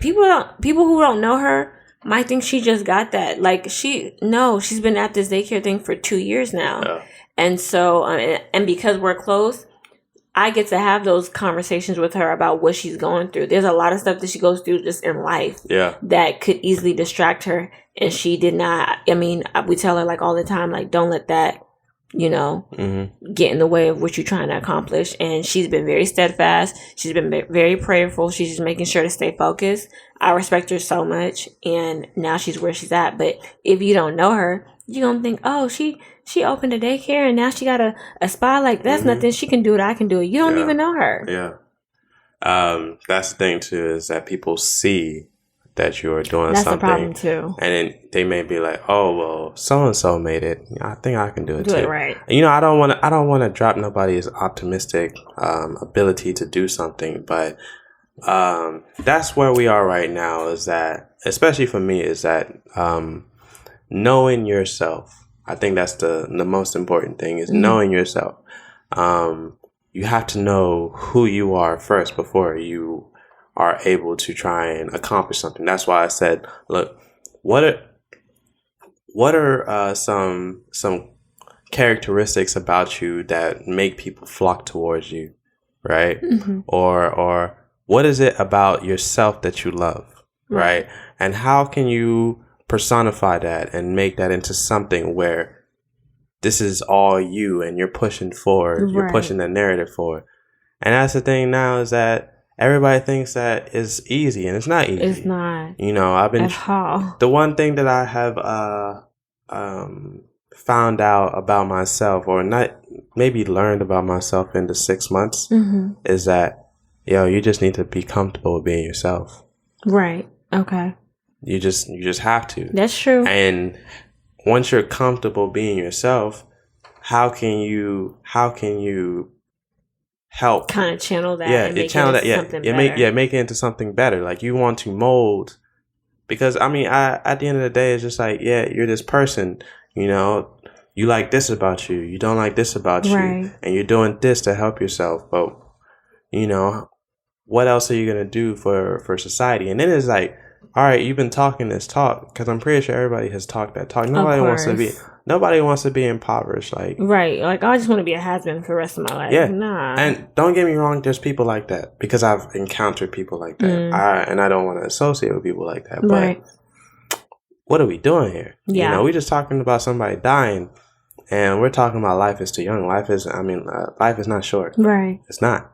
people who don't know her might think she just got that. Like, she's been at this daycare thing for 2 years now. Yeah. And so, and because we're close, I get to have those conversations with her about what she's going through. There's a lot of stuff that she goes through just in life that could easily distract her. And she did not. I mean, we tell her like all the time, like, don't let that, get in the way of what you're trying to accomplish. And she's been very steadfast. She's been very prayerful. She's just making sure to stay focused. I respect her so much. And now she's where she's at. But if you don't know her, you're going to think, oh, she opened a daycare and now she got a spot. Like, that's nothing. She can do it. I can do it. You don't even know her. Yeah. That's the thing, too, is that people see that you're doing something. That's the problem, too. And then they may be like, oh, well, so-and-so made it. I think I can do it, too. Do it right. And, I don't want to drop nobody's optimistic ability to do something. But that's where we are right now, is that, especially for me, is that knowing yourself. I think that's the most important thing is knowing yourself. You have to know who you are first before you are able to try and accomplish something. That's why I said, look, what are some characteristics about you that make people flock towards you, right? Mm-hmm. Or what is it about yourself that you love, right? And how can you personify that and make that into something where this is all you and you're pushing forward, you're pushing the narrative forward. And that's the thing now, is that everybody thinks that is easy, and it's not easy. It's not. I've been the one thing that I have found out about myself, or not maybe learned about myself in the 6 months, is that you just need to be comfortable with being yourself. Right. Okay. You just have to. That's true. And once you're comfortable being yourself, how can you help kind of channel that and make it into something better. Make it into something better. Like, you want to mold, because at the end of the day, it's just like, you're this person, you like this about you, you don't like this about you, and you're doing this to help yourself, but what else are you going to do for society? And then it's like, all right, you've been talking this talk, because I'm pretty sure everybody has talked that talk. Nobody wants to be impoverished. Like, like, I just want to be a has-been for the rest of my life. Yeah. Nah. And don't get me wrong, there's people like that, because I've encountered people like that. And I don't want to associate with people like that. But what are we doing here? Yeah. You know, we're just talking about somebody dying, and we're talking about life is too young. Life is not short. Right. It's not.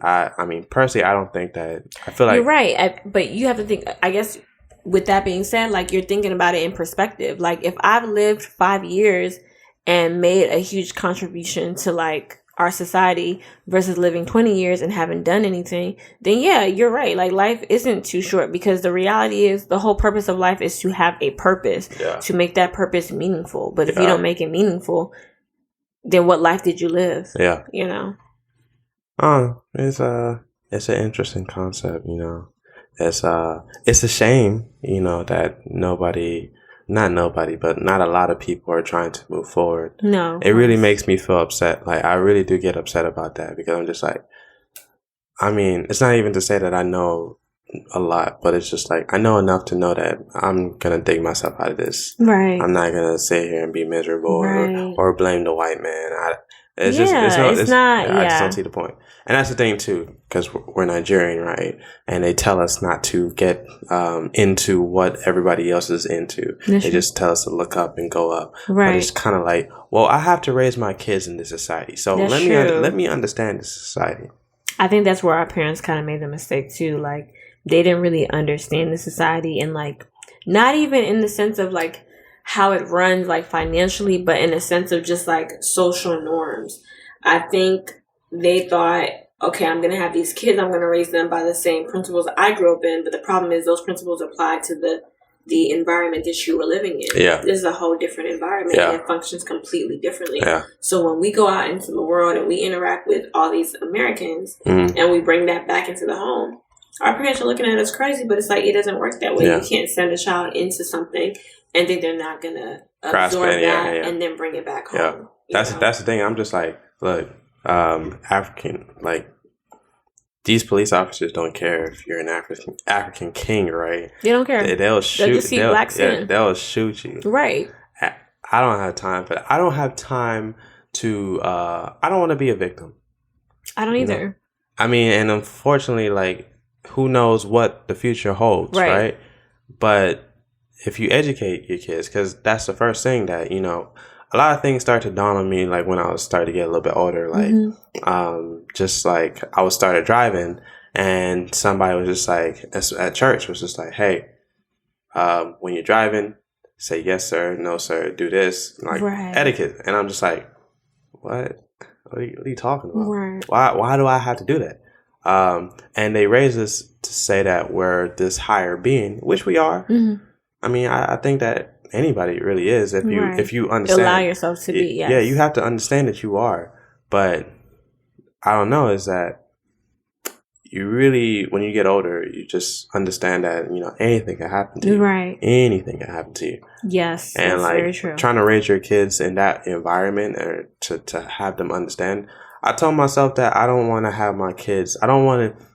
I mean, personally, I don't think that. I feel like you're right, but you have to think. I guess with that being said, like you're thinking about it in perspective. Like if I've lived 5 years and made a huge contribution to like our society versus living 20 years and haven't done anything, then yeah, you're right. Like life isn't too short, because the reality is the whole purpose of life is to have a purpose, to make that purpose meaningful. But if you don't make it meaningful, then what life did you live? Yeah. You know. It's an interesting concept, you know. It's a shame, you know, that not a lot of people are trying to move forward. No. It really makes me feel upset. Like, I really do get upset about that, because I'm just like, I mean, it's not even to say that I know a lot, but it's just like, I know enough to know that I'm going to dig myself out of this. Right. I'm not going to sit here and be miserable or blame the white man. I just don't see the point. And that's the thing too, because we're Nigerian, right? And they tell us not to get into what everybody else is into. They just tell us to look up and go up. Right. But it's kind of like, well, I have to raise my kids in this society, so let me understand this society. I think that's where our parents kind of made the mistake too. Like they didn't really understand the society, and like not even in the sense of like how it runs like financially, but in a sense of just like social norms. I think they thought, okay, I'm going to have these kids, I'm going to raise them by the same principles I grew up in, but the problem is those principles apply to the environment that you were living in. Yeah. This is a whole different environment, and it functions completely differently. Yeah. So when we go out into the world and we interact with all these Americans and we bring that back into the home, our parents are looking at us crazy, but it's like, it doesn't work that way. Yeah. You can't send a child into something and think they're not going to absorb that and then bring it back home. Yeah. That's the thing. I'm just like, look, African, like, these police officers don't care if you're an African king, right? They don't care. They'll shoot. They'll just see black skin. Yeah, they'll shoot you. Right. I don't have time for that. I don't have time to, I don't want to be a victim. I don't either. You know? I mean, and unfortunately, like, who knows what the future holds, right? But if you educate your kids, because that's the first thing that, you know, a lot of things start to dawn on me, like when I was starting to get a little bit older, like, just like I started driving and somebody was just like, at church was just like, hey, when you're driving, say yes, sir, no, sir, do this, like etiquette. And I'm just like, what are you talking about? Right. Why do I have to do that? And they raise us to say that we're this higher being, which we are. Mm-hmm. I mean, I think that anybody really is, if you understand, allow yourself to be. Yes. Yeah, you have to understand that you are. But I don't know, is that you really, when you get older, you just understand that, you know, anything can happen to you. Right. Anything can happen to you. Yes, and that's like very true. Trying to raise your kids in that environment, or to have them understand. I told myself that I don't want to have my kids, I don't want to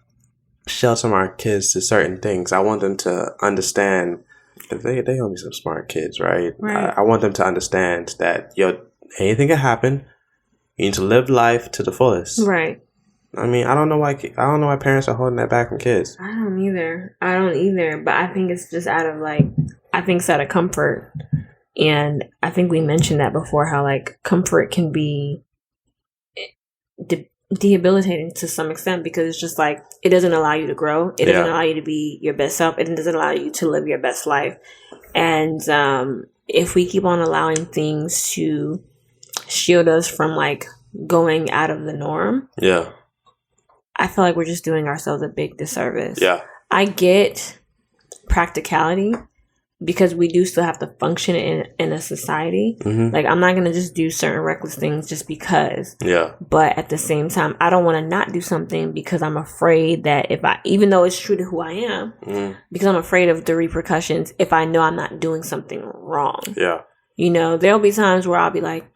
shelter my kids to certain things. I want them to understand. They gonna be some smart kids, right? I want them to understand that anything can happen. You need to live life to the fullest, right? I mean, I don't know why parents are holding that back from kids. I don't either, but I think it's just out of comfort, and I think we mentioned that before, how like comfort can be debilitating to some extent, because it's just like, it doesn't allow you to grow. It doesn't allow you to be your best self. It doesn't allow you to live your best life. And if we keep on allowing things to shield us from like going out of the norm, I feel like we're just doing ourselves a big disservice. I get practicality, because we do still have to function in a society. Mm-hmm. Like, I'm not going to just do certain reckless things just because. But at the same time, I don't want to not do something because I'm afraid that even though it's true to who I am, because I'm afraid of the repercussions if I know I'm not doing something wrong. You know, there'll be times where I'll be like,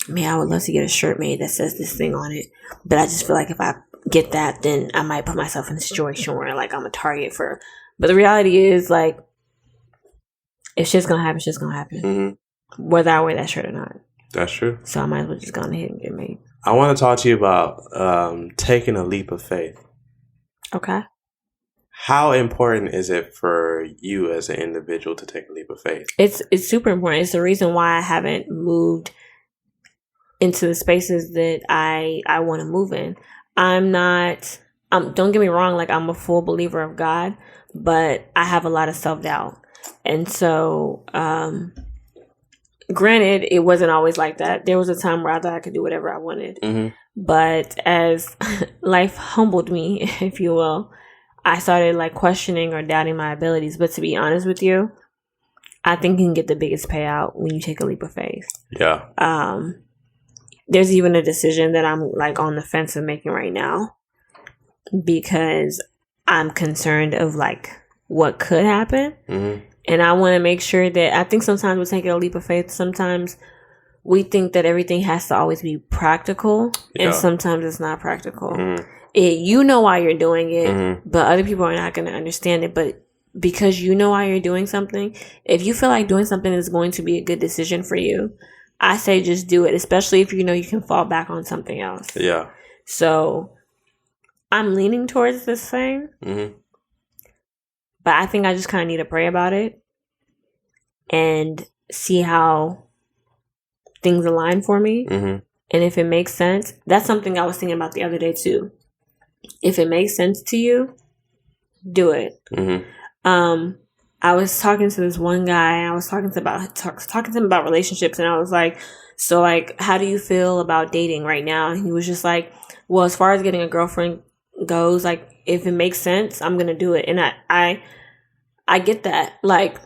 man, I would love to get a shirt made that says this thing on it. But I just feel like if I get that, then I might put myself in a situation where like I'm a target for. But the reality is, like, if shit's gonna happen, shit's gonna happen. Mm-hmm. Whether I wear that shirt or not. That's true. So I might as well just go ahead and get made. I want to talk to you about taking a leap of faith. Okay. How important is it for you as an individual to take a leap of faith? It's super important. It's the reason why I haven't moved into the spaces that I want to move in. I'm not, don't get me wrong, like I'm a full believer of God, but I have a lot of self-doubt. And so, granted, it wasn't always like that. There was a time where I thought I could do whatever I wanted. Mm-hmm. But as life humbled me, if you will, I started like questioning or doubting my abilities. But to be honest with you, I think you can get the biggest payout when you take a leap of faith. Yeah. There's even a decision that I'm like on the fence of making right now because I'm concerned of like what could happen. Mm-hmm. And I want to make sure that I think sometimes we're taking a leap of faith. Sometimes we think that everything has to always be practical, and sometimes it's not practical. Mm-hmm. You know why you're doing it, but other people are not going to understand it. But because you know why you're doing something, if you feel like doing something is going to be a good decision for you, I say just do it, especially if you know you can fall back on something else. Yeah. So I'm leaning towards this thing. Mm-hmm. But I think I just kind of need to pray about it and see how things align for me. Mm-hmm. And if it makes sense, that's something I was thinking about the other day too. If it makes sense to you, do it. Mm-hmm. I was talking to this one guy. I was talking to him about relationships, and I was like, "So, like, how do you feel about dating right now?" And he was just like, "Well, as far as getting a girlfriend goes, like, if it makes sense, I'm gonna do it." And I get that. Like,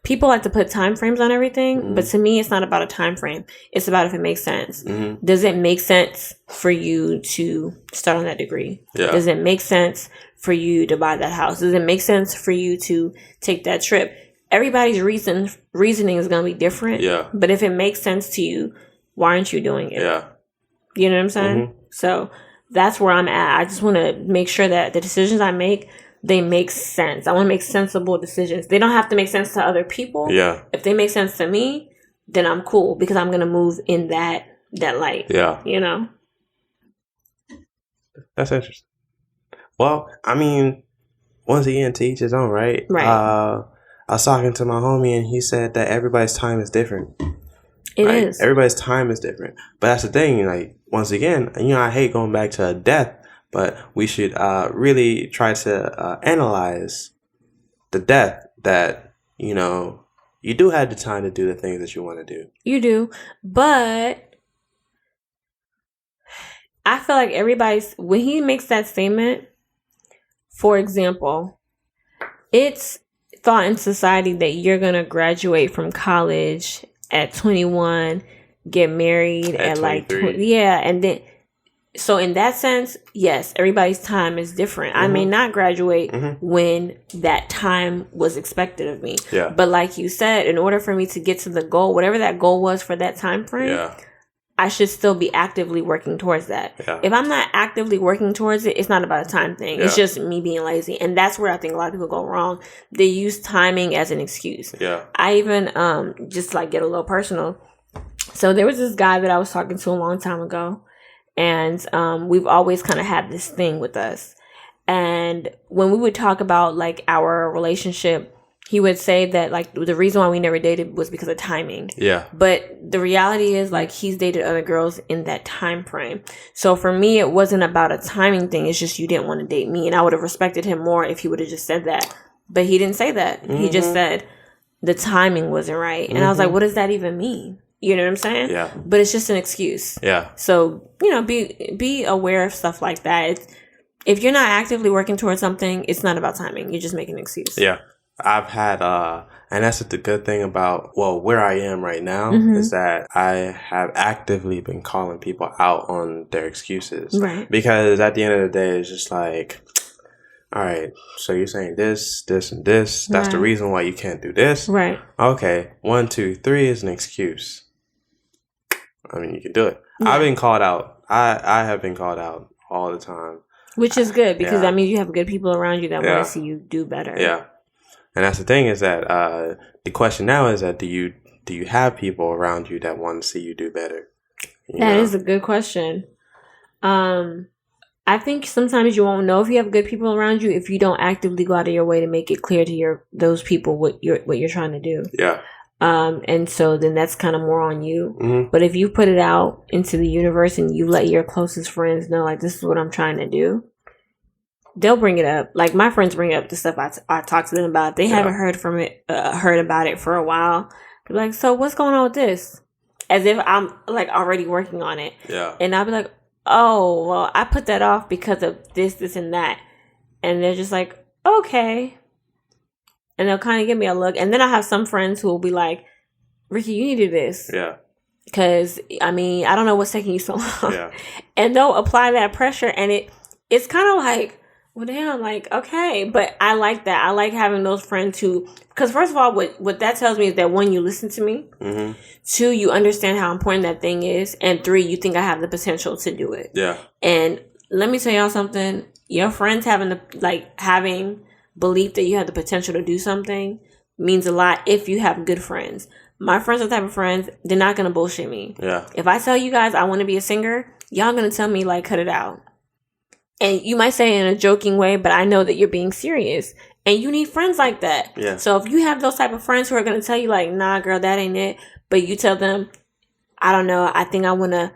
people like to put time frames on everything, but to me, it's not about a time frame. It's about if it makes sense. Mm-hmm. Does it make sense for you to start on that degree? Yeah. Does it make sense for you to buy that house? Does it make sense for you to take that trip? Everybody's reasoning is gonna be different. Yeah. But if it makes sense to you, why aren't you doing it? Yeah. You know what I'm saying? Mm-hmm. So that's where I'm at. I just want to make sure that the decisions I make, they make sense. I want to make sensible decisions. They don't have to make sense to other people. Yeah. If they make sense to me, then I'm cool because I'm going to move in that light. Yeah. You know? That's interesting. Well, I mean, once again, to each his own, right? Right. I was talking to my homie and he said that everybody's time is different. It right? is. Everybody's time is different. But that's the thing, like, once again, I hate going back to death, but we should really try to analyze the death that, you do have the time to do the things that you want to do. You do. But I feel like when he makes that statement, for example, it's thought in society that you're going to graduate from college at 21, get married at like 20, and then so in that sense, yes, everybody's time is different. Mm-hmm. I may not graduate when that time was expected of me. Yeah. But like you said, in order for me to get to the goal, whatever that goal was for that time frame, I should still be actively working towards that. Yeah. If I'm not actively working towards it, it's not about a time thing. Yeah. It's just me being lazy. And that's where I think a lot of people go wrong. They use timing as an excuse. Yeah. I even just like get a little personal. So there was this guy that I was talking to a long time ago. And we've always kind of had this thing with us. And when we would talk about like our relationship, he would say that like the reason why we never dated was because of timing. Yeah. But the reality is like he's dated other girls in that time frame. So for me, it wasn't about a timing thing. It's just you didn't want to date me. And I would have respected him more if he would have just said that. But he didn't say that. Mm-hmm. He just said the timing wasn't right. And I was like, what does that even mean? You know what I'm saying? Yeah. But it's just an excuse. Yeah. So, be aware of stuff like that. If you're not actively working towards something, it's not about timing. You're just making an excuse. Yeah. I've had, and that's the good thing about, where I am right now is that I have actively been calling people out on their excuses. Right. Because at the end of the day, it's just like, all right, so you're saying this, this, and this. That's the reason why you can't do this. Right. Okay. 1, 2, 3 is an excuse. I mean, you can do it. Yeah. I've been called out. I have been called out all the time. Which is good because that means you have good people around you that want to see you do better. Yeah. And that's the thing is that the question now is that do you have people around you that want to see you do better? That is a good question. I think sometimes you won't know if you have good people around you if you don't actively go out of your way to make it clear to those people what you're trying to do. Yeah. And so then that's kind of more on you. Mm-hmm. But if you put it out into the universe and you let your closest friends know, like, this is what I'm trying to do, they'll bring it up. Like, my friends bring up the stuff I talk to them about. They haven't heard about it for a while. They're like, so what's going on with this? As if I'm like already working on it. Yeah. And I'll be like, oh, well, I put that off because of this, and that. And they're just like, okay. And they'll kind of give me a look. And then I have some friends who will be like, Ricky, you need to do this. Yeah. Because, I mean, I don't know what's taking you so long. Yeah. And they'll apply that pressure. And it's kind of like, well, damn, like, okay. But I like that. I like having those friends who, because first of all, what that tells me is that, one, you listen to me. Mm-hmm. Two, you understand how important that thing is. And three, you think I have the potential to do it. Yeah. And let me tell y'all something. Your friends having belief that you have the potential to do something means a lot if you have good friends. My friends are the type of friends, they're not going to bullshit me. Yeah. If I tell you guys I want to be a singer, y'all going to tell me, like, cut it out. And you might say it in a joking way, but I know that you're being serious. And you need friends like that. Yeah. So if you have those type of friends who are going to tell you, like, nah, girl, that ain't it. But you tell them, I don't know, I think I want to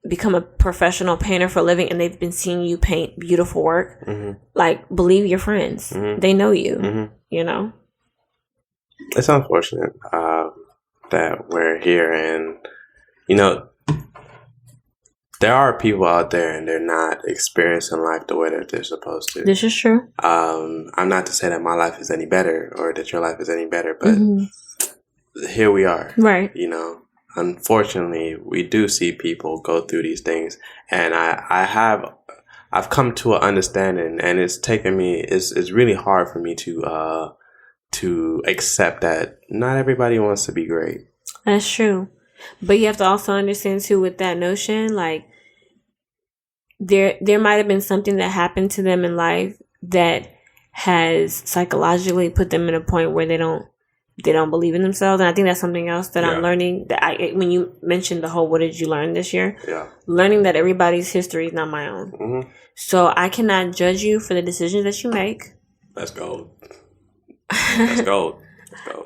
become a professional painter for a living, and they've been seeing you paint beautiful work. Mm-hmm. Like, believe your friends. Mm-hmm. They know you, you know? It's unfortunate that we're here, and, you know, there are people out there and they're not experiencing life the way that they're supposed to. This is true. I'm not to say that my life is any better or that your life is any better, but here we are. Right. You know, unfortunately, we do see people go through these things, and I've come to an understanding, and it's taken me. It's really hard for me to accept that not everybody wants to be great. That's true, but you have to also understand too, with that notion, like there might have been something that happened to them in life that has psychologically put them in a point where they don't believe in themselves. And I think that's something else that I'm learning, that when you mentioned the whole, what did you learn this year? Yeah. Learning that everybody's history is not my own. Mm-hmm. So I cannot judge you for the decisions that you make. That's gold. That's gold.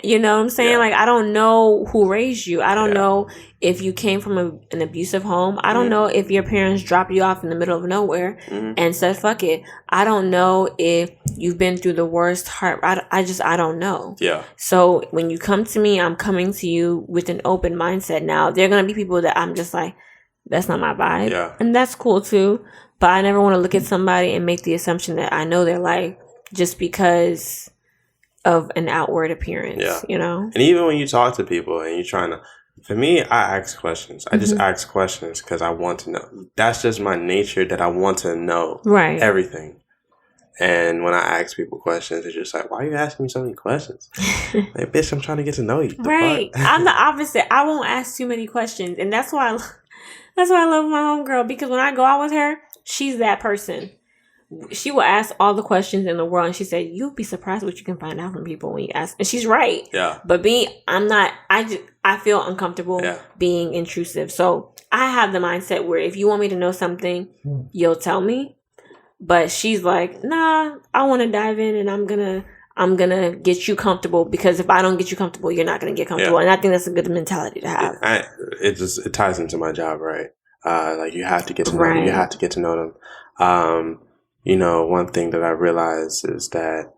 You know what I'm saying? Yeah. Like, I don't know who raised you. I don't know if you came from an abusive home. I don't know if your parents dropped you off in the middle of nowhere and said, fuck it. I don't know if you've been through the worst heart. I don't know. Yeah. So when you come to me, I'm coming to you with an open mindset. Now, there are going to be people that I'm just like, that's not my vibe. Yeah. And that's cool too. But I never want to look at somebody and make the assumption that I know their life just because of an outward appearance, you know? And even when you talk to people and you're trying to, for me, I ask questions. I just ask questions because I want to know. That's just my nature, that I want to know everything. And when I ask people questions, it's just like, why are you asking me so many questions? Like, bitch, I'm trying to get to know you. Right. I'm the opposite. I won't ask too many questions. And that's why I love my homegirl, because when I go out with her, she's that person. She will ask all the questions in the world, and she said, "You'll be surprised what you can find out from people when you ask." And she's right. Yeah. But I feel uncomfortable being intrusive. So I have the mindset where if you want me to know something, you'll tell me. But she's like, "Nah, I want to dive in, and I'm gonna get you comfortable, because if I don't get you comfortable, you're not gonna get comfortable." And I think that's a good mentality to have. It ties into my job, right? Like, you have to get to know them. You have to get to know them. You know, one thing that I realize is that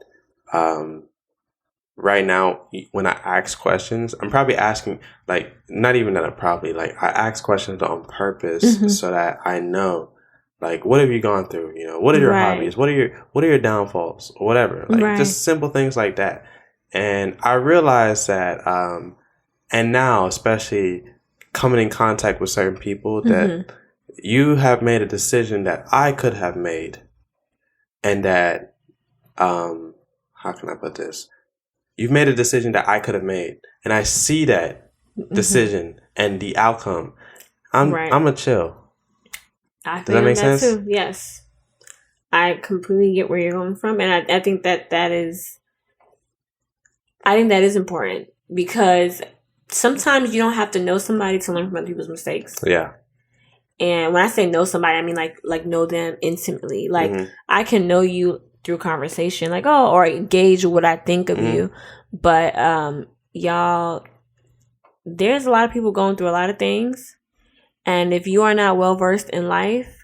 right now, when I ask questions, I'm probably asking, like, not even that I'm probably, like, I ask questions on purpose so that I know, like, what have you gone through? You know, what are your hobbies? What are your downfalls? Or whatever. Like, just simple things like that. And I realize that, and now, especially coming in contact with certain people, that you have made a decision that I could have made. And that, how can I put this? You've made a decision that I could have made, and I see that decision and the outcome. I'm a chill. Does that make sense? Too. Yes, I completely get where you're going from, and I think that is important, because sometimes you don't have to know somebody to learn from other people's mistakes. Yeah. And when I say know somebody, I mean like know them intimately. Like Mhm. I can know you through conversation, like, oh, or gauge what I think of you. But y'all, there's a lot of people going through a lot of things. And if you are not well versed in life,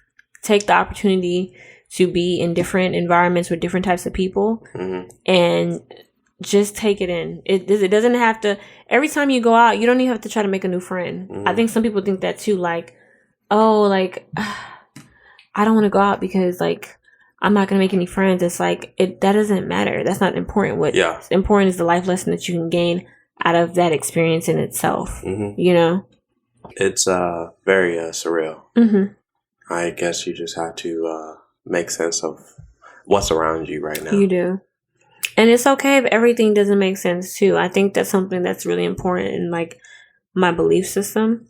take the opportunity to be in different environments with different types of people and just take it in. It doesn't have to, every time you go out, you don't even have to try to make a new friend. I think some people think that too, like, oh, like, I don't want to go out because, like, I'm not going to make any friends. It's like, that doesn't matter. That's not important. What's important is the life lesson that you can gain out of that experience in itself, you know? It's very surreal. I guess you just have to make sense of what's around you right now. You do. And it's okay if everything doesn't make sense too. I think that's something that's really important in like my belief system.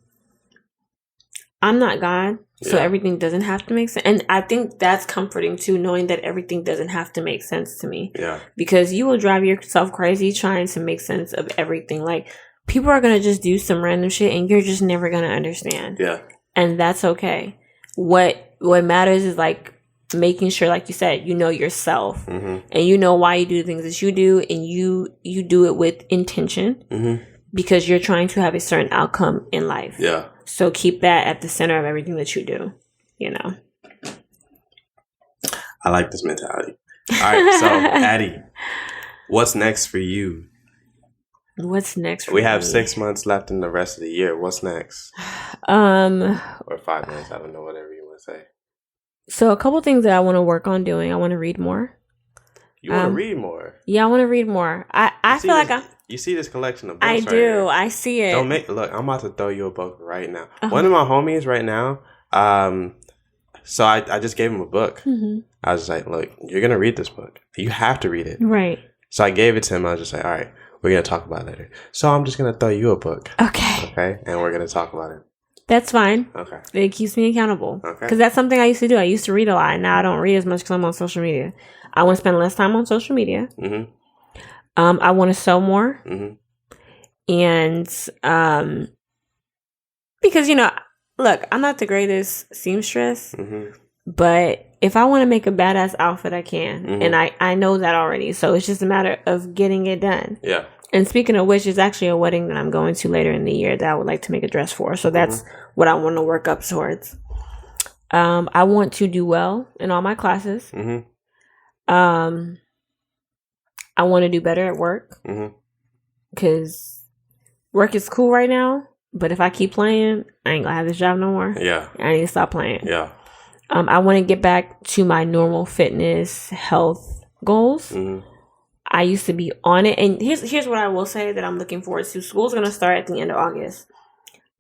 I'm not God, so everything doesn't have to make sense. And I think that's comforting too, knowing that everything doesn't have to make sense to me. Yeah. Because you will drive yourself crazy trying to make sense of everything. Like, people are going to just do some random shit and you're just never going to understand. Yeah. And that's okay. What matters is like making sure, like you said, you know yourself and you know why you do the things that you do, and you do it with intention because you're trying to have a certain outcome in life. Yeah. So keep that at the center of everything that you do, you know. I like this mentality. All right, so Addie, what's next for you? What's next for We have me? 6 months left in the rest of the year. What's next? Or 5 months, I don't know, whatever you want to say. So a couple things that I want to work on doing. I want to read more. You want to read more? Yeah, I want to read more. I feel like you see this collection of books. I right do. here? I see it. Look, I'm about to throw you a book right now. One of my homies right now, so I just gave him a book. I was just like, look, you're going to read this book. You have to read it. Right. So I gave it to him. I was just like, all right, we're going to talk about it later. So I'm just going to throw you a book. Okay. Okay. And we're going to talk about it. That's fine. Okay. It keeps me accountable. Okay. Because that's something I used to do. I used to read a lot. Now I don't read as much because I'm on social media. I want to spend less time on social media. I want to sew more. And because, you know, look, I'm not the greatest seamstress, but if I want to make a badass outfit, I can. And I know that already. So it's just a matter of getting it done. Yeah. And speaking of which, there's actually a wedding that I'm going to later in the year that I would like to make a dress for. So that's what I want to work up towards. I want to do well in all my classes. I want to do better at work. Because work is cool right now. But if I keep playing, I ain't going to have this job no more. Yeah. I need to stop playing. Yeah. I want to get back to my normal fitness, health goals. I used to be on it. And here's what I will say that I'm looking forward to. School's going to start at the end of August.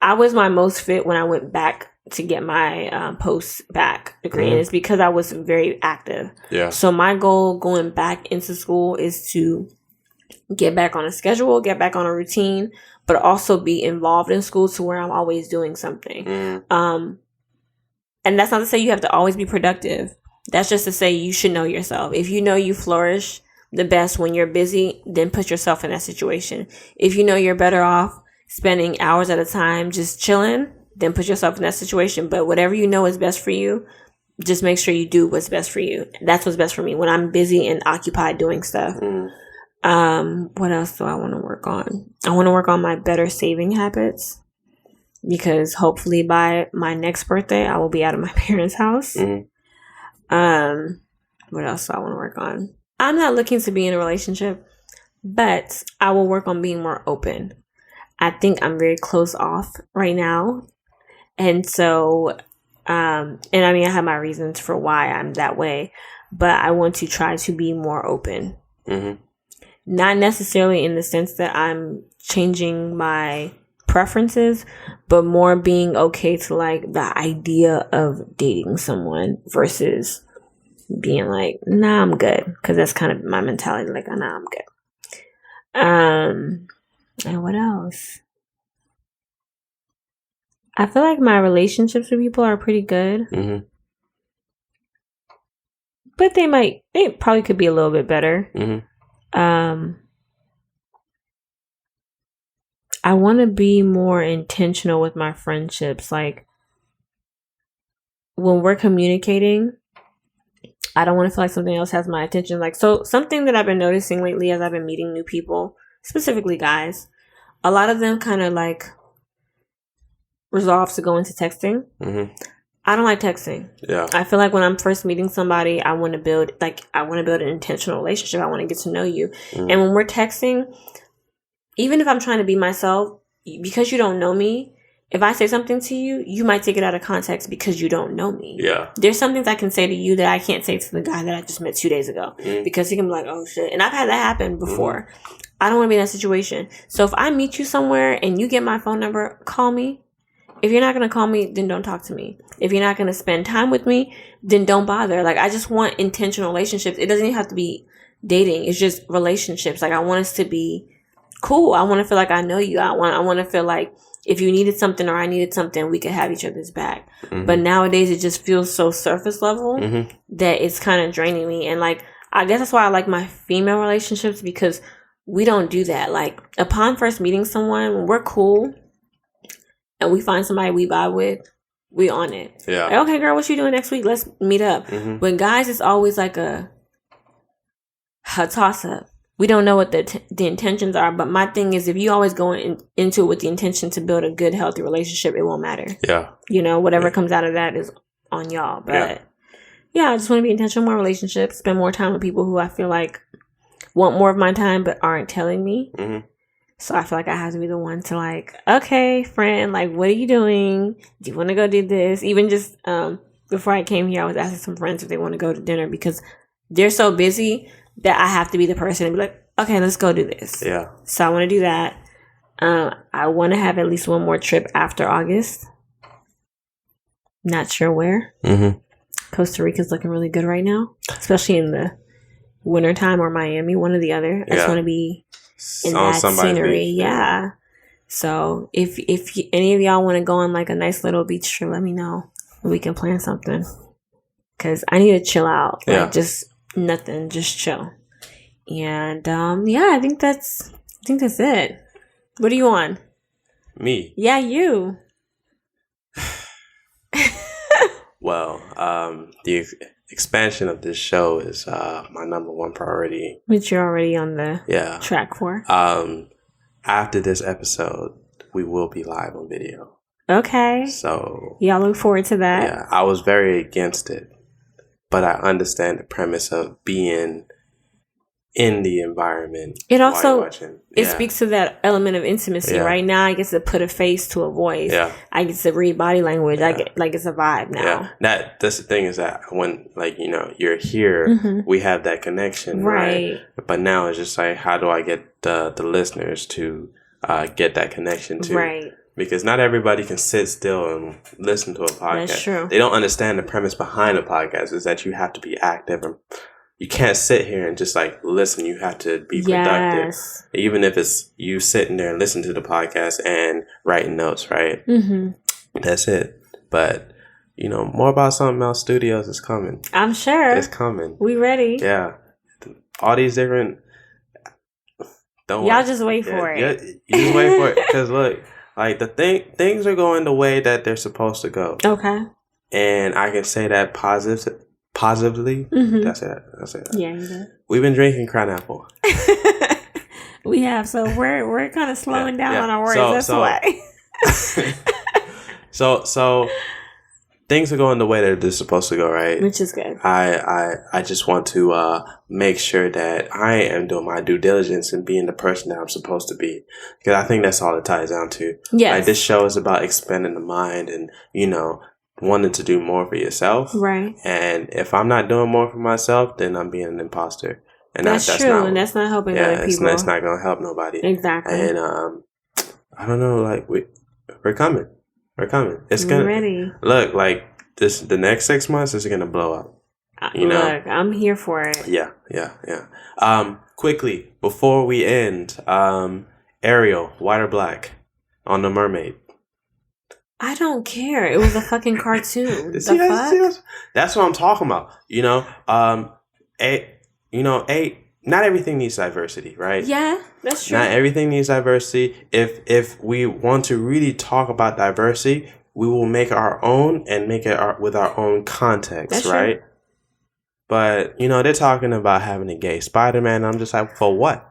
I was my most fit when I went back to get my post-bac degree. And it's because I was very active. Yeah. So my goal going back into school is to get back on a schedule, get back on a routine, but also be involved in school to where I'm always doing something. And that's not to say you have to always be productive. That's just to say you should know yourself. If you know you flourish the best when you're busy, then put yourself in that situation. If you know you're better off spending hours at a time just chilling, then put yourself in that situation. But whatever you know is best for you, just make sure you do what's best for you. That's what's best for me when I'm busy and occupied doing stuff. What else do I want to work on? I want to work on my better saving habits, because hopefully by my next birthday, I will be out of my parents' house. What else do I want to work on? I'm not looking to be in a relationship, but I will work on being more open. I think I'm very closed off right now. And so, and I mean, I have my reasons for why I'm that way, but I want to try to be more open. Not necessarily in the sense that I'm changing my preferences, but more being okay to like the idea of dating someone versus being like, nah, I'm good. Because that's kind of my mentality, like, nah, I'm good. And what else? I feel like my relationships with people are pretty good. But they probably could be a little bit better. I want to be more intentional with my friendships. Like, when we're communicating, I don't want to feel like something else has my attention. Like, so something that I've been noticing lately as I've been meeting new people, specifically guys, a lot of them kind of like resolve to go into texting. Mm-hmm. I don't like texting. Yeah. I feel like when I'm first meeting somebody, I want to build an intentional relationship. I want to get to know you. Mm-hmm. And when we're texting, even if I'm trying to be myself, because you don't know me, if I say something to you, you might take it out of context because you don't know me. Yeah. There's some things I can say to you that I can't say to the guy that I just met 2 days ago. Mm-hmm. Because he can be like, oh shit. And I've had that happen before. Mm-hmm. I don't want to be in that situation. So if I meet you somewhere and you get my phone number, call me. If you're not going to call me, then don't talk to me. If you're not going to spend time with me, then don't bother. Like, I just want intentional relationships. It doesn't even have to be dating. It's just relationships. Like, I want us to be cool. I want to feel like I know you. I want to feel like if you needed something or I needed something, we could have each other's back. Mm-hmm. But nowadays, it just feels so surface level that it's kind of draining me. And, like, I guess that's why I like my female relationships, because we don't do that. Like, upon first meeting someone, when we're cool and we find somebody we vibe with, we on it. Yeah. Like, okay, girl, what you doing next week? Let's meet up. Mm-hmm. When guys, it's always like a toss up. We don't know what the intentions are. But my thing is, if you always go into it with the intention to build a good, healthy relationship, it won't matter. Yeah. You know, whatever comes out of that is on y'all. But yeah, I just want to be intentional in my relationships, spend more time with people who I feel like want more of my time but aren't telling me. Mm-hmm. So I feel like I have to be the one to, like, okay, friend, like, what are you doing? Do you want to go do this? Even just before I came here, I was asking some friends if they want to go to dinner because they're so busy that I have to be the person to be like, okay, let's go do this. Yeah. So I want to do that. I want to have at least one more trip after August. Not sure where. Mm-hmm. Costa Rica's looking really good right now, especially in the wintertime, or Miami, one or the other. I just want to be in that scenery. Yeah. So if any of y'all want to go on like a nice little beach trip, let me know. We can plan something. Because I need to chill out. Like, just nothing. Just chill. And I think that's it. What are you on? Me? Yeah, you. Well, the expansion of this show is my number one priority. Which you're already on the track for. After this episode, we will be live on video. Okay. So y'all look forward to that. Yeah, I was very against it, but I understand the premise of being in the environment. It also speaks to that element of intimacy. Right now, I get to put a face to a voice. Yeah. I get to read body language. I get, like, it's a vibe now. Yeah. That's the thing, is that when, like, you know, you're here, we have that connection, right? But now it's just like, how do I get the listeners to get that connection too? Right. Because not everybody can sit still and listen to a podcast. That's true. They don't understand the premise behind a podcast is that you have to be active, and you can't sit here and just like listen. You have to be productive. Yes. Even if it's you sitting there and listening to the podcast and writing notes, right? Mm-hmm. That's it. But, you know, More About Something Else Studios is coming. I'm sure. It's coming. We ready. Yeah. All these different... Y'all just wait for it. Yeah, you just wait for it. Because look, like things are going the way that they're supposed to go. Okay. And I can say that positively. Mm-hmm. That's it. Yeah, you did. We've been drinking Crown Apple. We have. So we're kind of slowing down on our words. That's why. So things are going the way that they're supposed to go, right? Which is good. I just want to make sure that I am doing my due diligence and being the person that I'm supposed to be. Because I think that's all it ties down to. Yes. Like, this show is about expanding the mind and, you know, wanting to do more for yourself. Right. And if I'm not doing more for myself, then I'm being an imposter. And that's true. And that's not helping other people. It's not going to help nobody. Exactly. And I don't know, like, we're coming. We're coming. It's gonna ready. Look, like this. The next 6 months is gonna blow up. You know? Look, I'm here for it. Yeah. Quickly before we end, Ariel, white or black, on The Mermaid. I don't care. It was a fucking cartoon. That's what I'm talking about. You know, not everything needs diversity, right? Yeah, that's true. Not everything needs diversity. If we want to really talk about diversity, we will make our own and make it with our own context, That's right? true. But, you know, they're talking about having a gay Spider-Man. I'm just like, for what?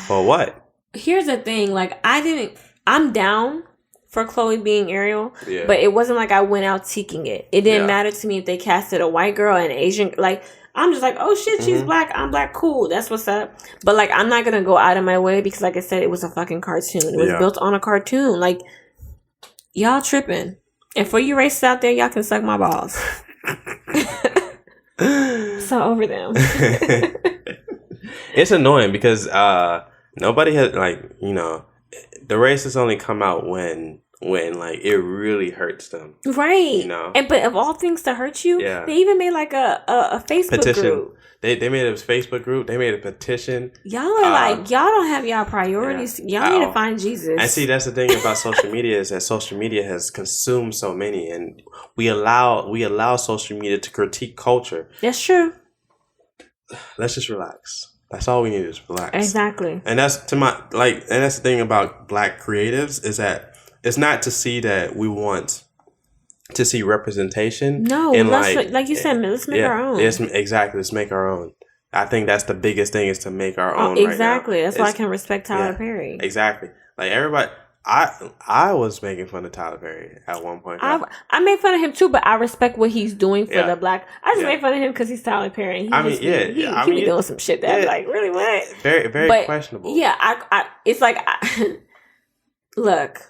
For what? Here's the thing. Like, I'm down for Chloe being Ariel, Yeah. but it wasn't like I went out seeking it. It didn't Yeah. matter to me if they casted a white girl and an Asian. Like, I'm just like, oh shit, she's black. I'm black. Cool. That's what's up. But like, I'm not going to go out of my way because, like I said, it was a fucking cartoon. It was built on a cartoon. Like, y'all tripping. And for you racists out there, y'all can suck my balls. So over them. It's annoying because nobody has, like, you know, the racists only come out when like it really hurts them, Right? You know, and but of all things to hurt you, they even made like a Facebook petition. group. They made a Facebook group. They made a petition. Y'all are like, y'all don't have y'all priorities. Y'all need to find Jesus. And see, that's the thing about social media is that social media has consumed so many, and we allow social media to critique culture. That's true. Let's just relax. That's all we need is relax. Exactly. And that's and that's the thing about black creatives is that it's not to see that we want to see representation. No, like you said, let's make our own. Exactly. Let's make our own. I think that's the biggest thing is to make our own. Exactly. Right now. That's why I can respect Tyler Perry. Exactly. Like everybody, I was making fun of Tyler Perry at one point. I made fun of him too, but I respect what he's doing for the black. I just made fun of him because he's Tyler Perry. And he be doing some shit that like really what? Very questionable. Yeah, I it's like look.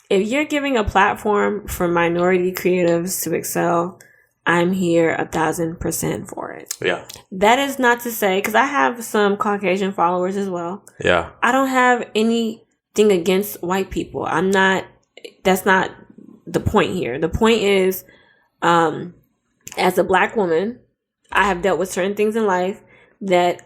If you're giving a platform for minority creatives to excel, I'm here 1,000% for it. Yeah. That is not to say, because I have some Caucasian followers as well. Yeah. I don't have anything against white people. That's not the point here. The point is, as a black woman, I have dealt with certain things in life that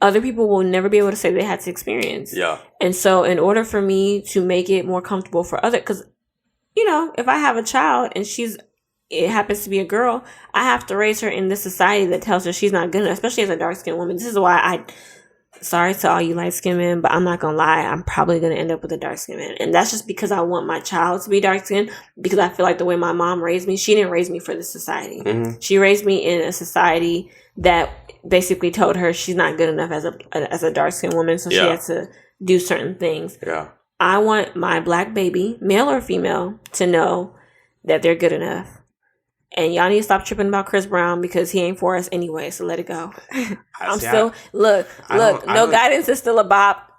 other people will never be able to say they had to experience. Yeah. And so in order for me to make it more comfortable for because, you know, if I have a child and it happens to be a girl, I have to raise her in this society that tells her she's not good enough, especially as a dark-skinned woman. This is why sorry to all you light-skinned men, but I'm not going to lie. I'm probably going to end up with a dark-skinned man. And that's just because I want my child to be dark-skinned, because I feel like the way my mom raised me, she didn't raise me for this society. Mm-hmm. She raised me in a society that basically told her she's not good enough as a dark-skinned woman, so she has to do certain things. Yeah. I want my black baby, male or female, to know that they're good enough. And y'all need to stop tripping about Chris Brown because he ain't for us anyway, so let it go. Look, no guidance is still a bop.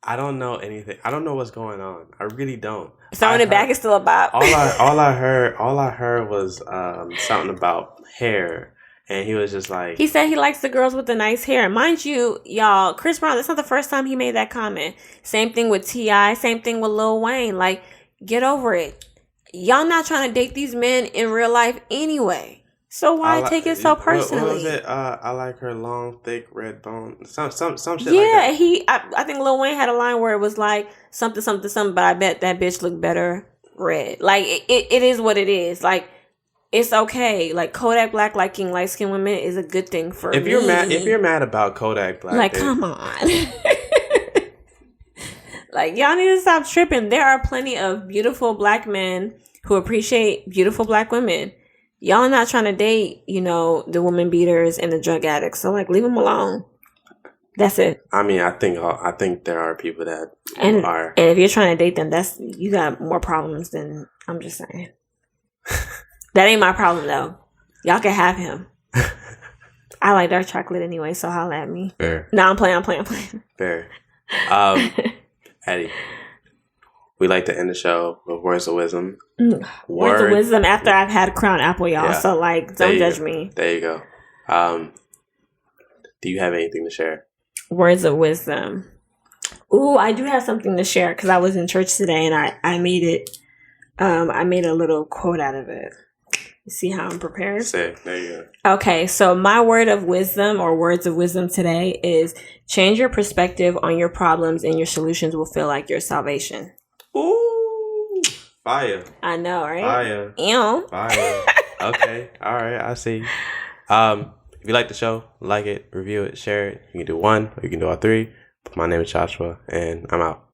I don't know anything. I don't know what's going on. I really don't. Throwing it back is still a bop. All I heard was something about hair. And he was just like... He said he likes the girls with the nice hair. Mind you, y'all, Chris Brown, that's not the first time he made that comment. Same thing with T.I., same thing with Lil Wayne. Like, get over it. Y'all not trying to date these men in real life anyway. So why take it so personally? What was it? I like her long, thick, red bone. Some shit like that. Yeah, I think Lil Wayne had a line where it was like, something, but I bet that bitch looked better red. Like, it is what it is. Like, it's okay. Like, Kodak Black liking light-skinned women is a good thing for me. If you're mad about Kodak Black, like, come on. Like, y'all need to stop tripping. There are plenty of beautiful black men who appreciate beautiful black women. Y'all not trying to date, you know, the woman beaters and the drug addicts. So, like, leave them alone. That's it. I mean, I think there are people that are. And if you're trying to date them, you got more problems than, I'm just saying. That ain't my problem, though. Y'all can have him. I like dark chocolate anyway, so holla at me. Fair. No, I'm playing. Fair. Eddie, we like to end the show with words of wisdom. Words of wisdom after I've had Crown Apple, y'all. Yeah. So, like, don't judge me. There you go. Do you have anything to share? Words of wisdom. Ooh, I do have something to share because I was in church today and I made it. I made a little quote out of it. See how I'm prepared? Sick. There you go. Okay, so my word of wisdom or words of wisdom today is change your perspective on your problems and your solutions will feel like your salvation. Ooh, fire. I know, right? Fire. Ew. Fire. Okay, all right, I see. If you like the show, like it, review it, share it. You can do one or you can do all three. My name is Joshua, and I'm out.